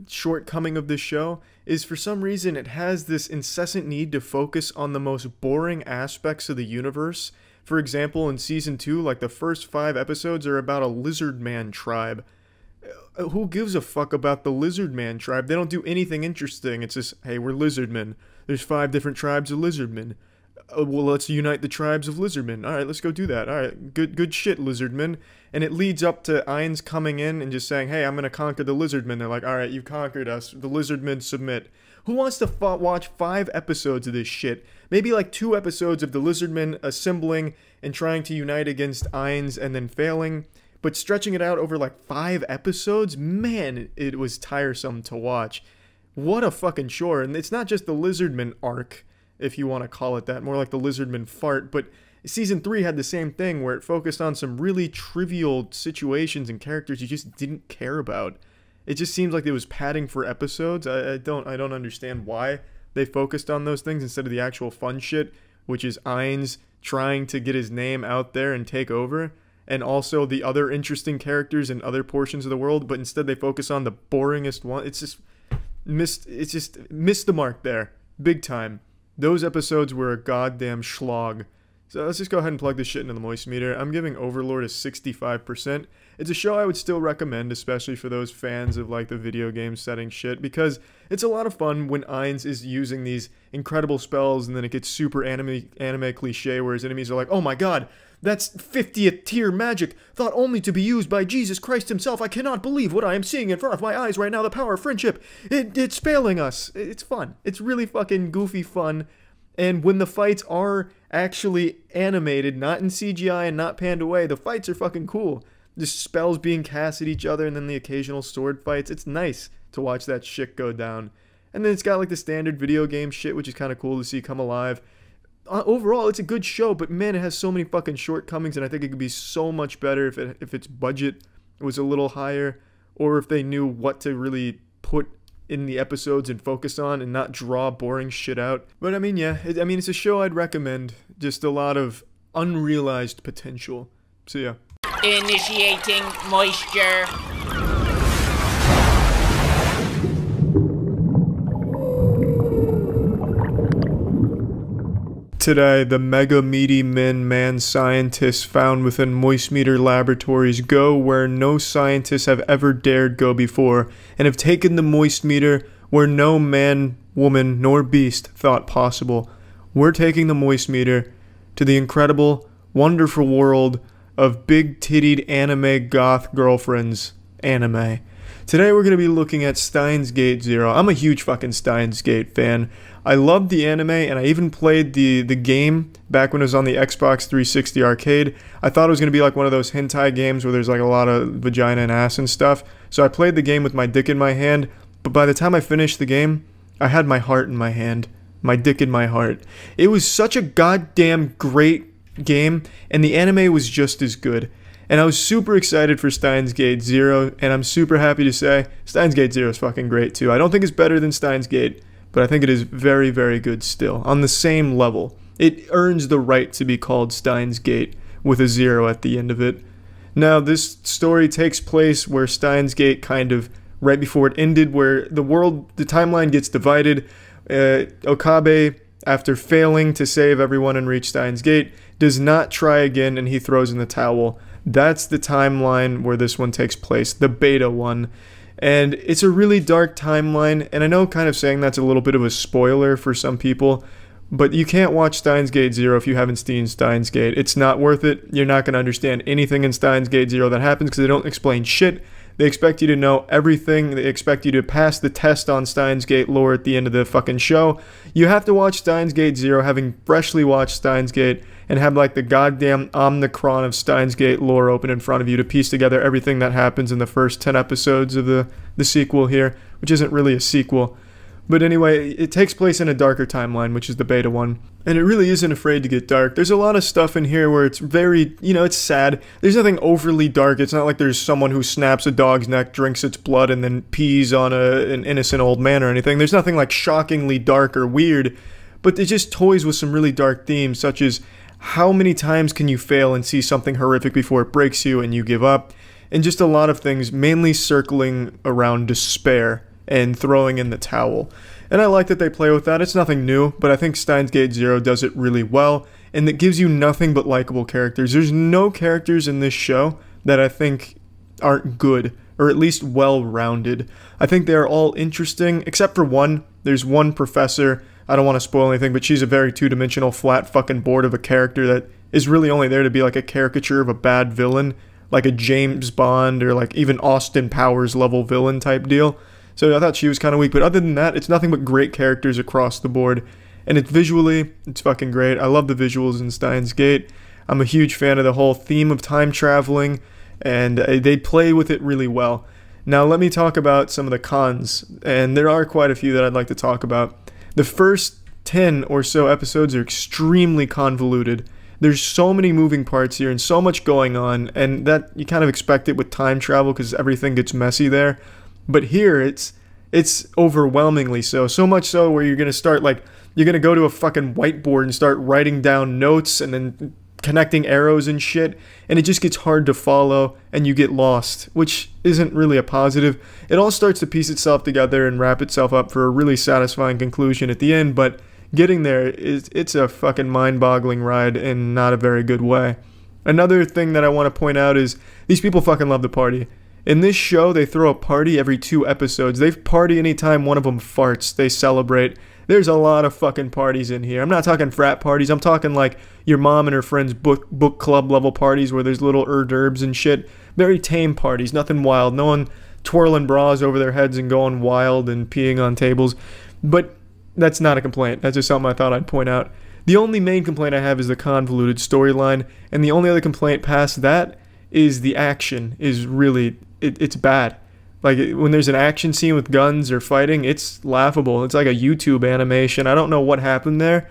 shortcoming of this show is for some reason it has this incessant need to focus on the most boring aspects of the universe. For example, in season 2, like the first 5 episodes are about a lizard man tribe. Who gives a fuck about the lizard man tribe? They don't do anything interesting. It's just, hey, we're lizardmen. There's 5 different tribes of lizardmen. well, let's unite the tribes of lizardmen. All right, let's go do that. All right, good shit, lizardmen. And it leads up to Ainz coming in and just saying, hey, I'm going to conquer the lizardmen. They're like, all right, you've conquered us. The lizardmen submit. Who wants to watch 5 episodes of this shit? Maybe like 2 episodes of the lizardmen assembling and trying to unite against Ainz and then failing. But stretching it out over like 5 episodes? Man, it was tiresome to watch. What a fucking chore. And it's not just the lizardmen arc, if you want to call it that. More like the lizardmen fart. But Season 3 had the same thing where it focused on some really trivial situations and characters you just didn't care about. It just seems like it was padding for episodes. I don't understand why they focused on those things instead of the actual fun shit, which is Ainz trying to get his name out there and take over, and also the other interesting characters in other portions of the world, but instead they focus on the boringest one. It's just missed the mark there. Big time. Those episodes were a goddamn schlog. So let's just go ahead and plug this shit into the moist meter. I'm giving Overlord a 65%. It's a show I would still recommend, especially for those fans of like the video game setting shit, because it's a lot of fun when Ainz is using these incredible spells and then it gets super anime cliche where his enemies are like, oh my god, that's 50th tier magic, thought only to be used by Jesus Christ himself. I cannot believe what I am seeing in front of my eyes right now. The power of friendship. It's failing us. It's fun. It's really fucking goofy fun. And when the fights are actually animated, not in CGI and not panned away, the fights are fucking cool. Just spells being cast at each other and then the occasional sword fights. It's nice to watch that shit go down. And then it's got like the standard video game shit, which is kind of cool to see come alive. Overall, it's a good show, but man, it has so many fucking shortcomings, and I think it could be so much better if its budget was a little higher, or if they knew what to really put in the episodes and focus on and not draw boring shit out. But I mean, yeah, it's a show I'd recommend. Just a lot of unrealized potential. So yeah. Initiating moisture. Today, the mega meaty man scientists found within moist meter laboratories go where no scientists have ever dared go before, and have taken the moist meter where no man, woman, nor beast thought possible. We're taking the moist meter to the incredible, wonderful world of big-tittied anime goth girlfriends anime. Today we're going to be looking at Steins Gate 0. I'm a huge fucking Steins Gate fan. I loved the anime, and I even played the game back when it was on the Xbox 360 arcade. I thought it was going to be like one of those hentai games where there's like a lot of vagina and ass and stuff. So I played the game with my dick in my hand, but by the time I finished the game, I had my heart in my hand. My dick in my heart. It was such a goddamn great game, and the anime was just as good. And I was super excited for Steins Gate 0, and I'm super happy to say Steins Gate 0 is fucking great too. I don't think it's better than Steins Gate, but I think it is very, very good still. On the same level. It earns the right to be called Steins Gate with a 0 at the end of it. Now, this story takes place where Steins Gate kind of right before it ended, where the timeline gets divided. Okabe, after failing to save everyone and reach Steins Gate, does not try again, and he throws in the towel. That's the timeline where this one takes place, the beta one. And it's a really dark timeline, and I know kind of saying that's a little bit of a spoiler for some people, but you can't watch Steins Gate 0 if you haven't seen Steins Gate. It's not worth it. You're not going to understand anything in Steins Gate 0 that happens because they don't explain shit. They expect you to know everything. They expect you to pass the test on Steins Gate lore at the end of the fucking show. You have to watch Steins Gate 0 having freshly watched Steins Gate and have like the goddamn Omnicron of Steins Gate lore open in front of you to piece together everything that happens in the first 10 episodes of the sequel here, which isn't really a sequel. But anyway, it takes place in a darker timeline, which is the beta one. And it really isn't afraid to get dark. There's a lot of stuff in here where it's very, it's sad. There's nothing overly dark. It's not like there's someone who snaps a dog's neck, drinks its blood, and then pees on an innocent old man or anything. There's nothing like shockingly dark or weird. But it just toys with some really dark themes, such as how many times can you fail and see something horrific before it breaks you and you give up? And just a lot of things, mainly circling around despair and throwing in the towel. And I like that they play with that. It's nothing new, but I think Steins Gate 0 does it really well, and it gives you nothing but likable characters. There's no characters in this show that I think aren't good, or at least well-rounded. I think they are all interesting, except for one. There's one professor I don't want to spoil anything, but she's a very two-dimensional, flat fucking board of a character that is really only there to be like a caricature of a bad villain, like a James Bond or like even Austin Powers level villain type deal. So I thought she was kind of weak, but other than that, it's nothing but great characters across the board. And it's visually, it's fucking great. I love the visuals in Steins Gate. I'm a huge fan of the whole theme of time traveling, and they play with it really well. Now let me talk about some of the cons, and there are quite a few that I'd like to talk about. The first 10 or so episodes are extremely convoluted. There's so many moving parts here and so much going on, and that you kind of expect it with time travel because everything gets messy there. But here it's overwhelmingly so. So much so where you're going to start like, you're going to go to a fucking whiteboard and start writing down notes and then connecting arrows and shit, and it just gets hard to follow and you get lost, which isn't really a positive. It all starts to piece itself together and wrap itself up for a really satisfying conclusion at the end, but getting there it's a fucking mind-boggling ride in not a very good way. Another thing that I want to point out is these people fucking love to party. In this show, they throw a party every 2 episodes. They party anytime one of them farts. They celebrate. There's a lot of fucking parties in here. I'm not talking frat parties. I'm talking like your mom and her friends' book club level parties where there's little hors d'oeuvres and shit. Very tame parties. Nothing wild. No one twirling bras over their heads and going wild and peeing on tables. But that's not a complaint. That's just something I thought I'd point out. The only main complaint I have is the convoluted storyline. And the only other complaint past that is the action is really... It's bad. Like, when there's an action scene with guns or fighting, it's laughable. It's like a YouTube animation. I don't know what happened there,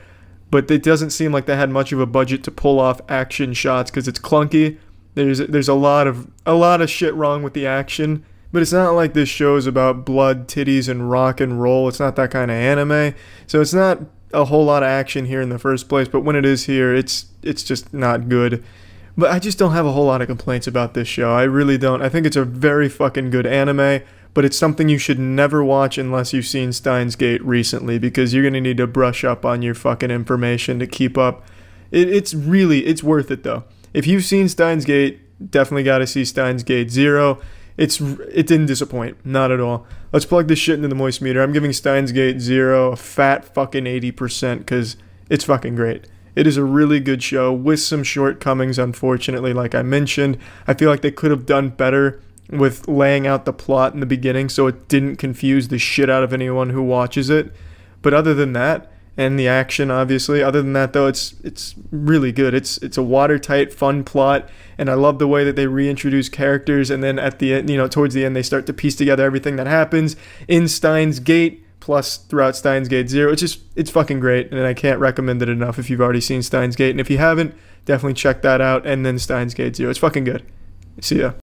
but it doesn't seem like they had much of a budget to pull off action shots because it's clunky. There's a lot of shit wrong with the action, but it's not like this show's about blood, titties, and rock and roll. It's not that kind of anime, so it's not a whole lot of action here in the first place. But when it is here, it's just not good. But I just don't have a whole lot of complaints about this show. I really don't. I think it's a very fucking good anime, but it's something you should never watch unless you've seen Steins Gate recently, because you're going to need to brush up on your fucking information to keep up. It's worth it though. If you've seen Steins Gate, definitely got to see Steins Gate 0. It didn't disappoint. Not at all. Let's plug this shit into the moist meter. I'm giving Steins Gate 0 a fat fucking 80% because it's fucking great. It is a really good show with some shortcomings, unfortunately, like I mentioned. I feel like they could have done better with laying out the plot in the beginning so it didn't confuse the shit out of anyone who watches it. But other than that, and the action, obviously, other than that, though, it's really good. It's a watertight, fun plot, and I love the way that they reintroduce characters, and then at the end, towards the end, they start to piece together everything that happens in Steins Gate, plus throughout Steins Gate 0. It's fucking great, and I can't recommend it enough if you've already seen Steins Gate. And if you haven't, definitely check that out, and then Steins Gate 0. It's fucking good. See ya.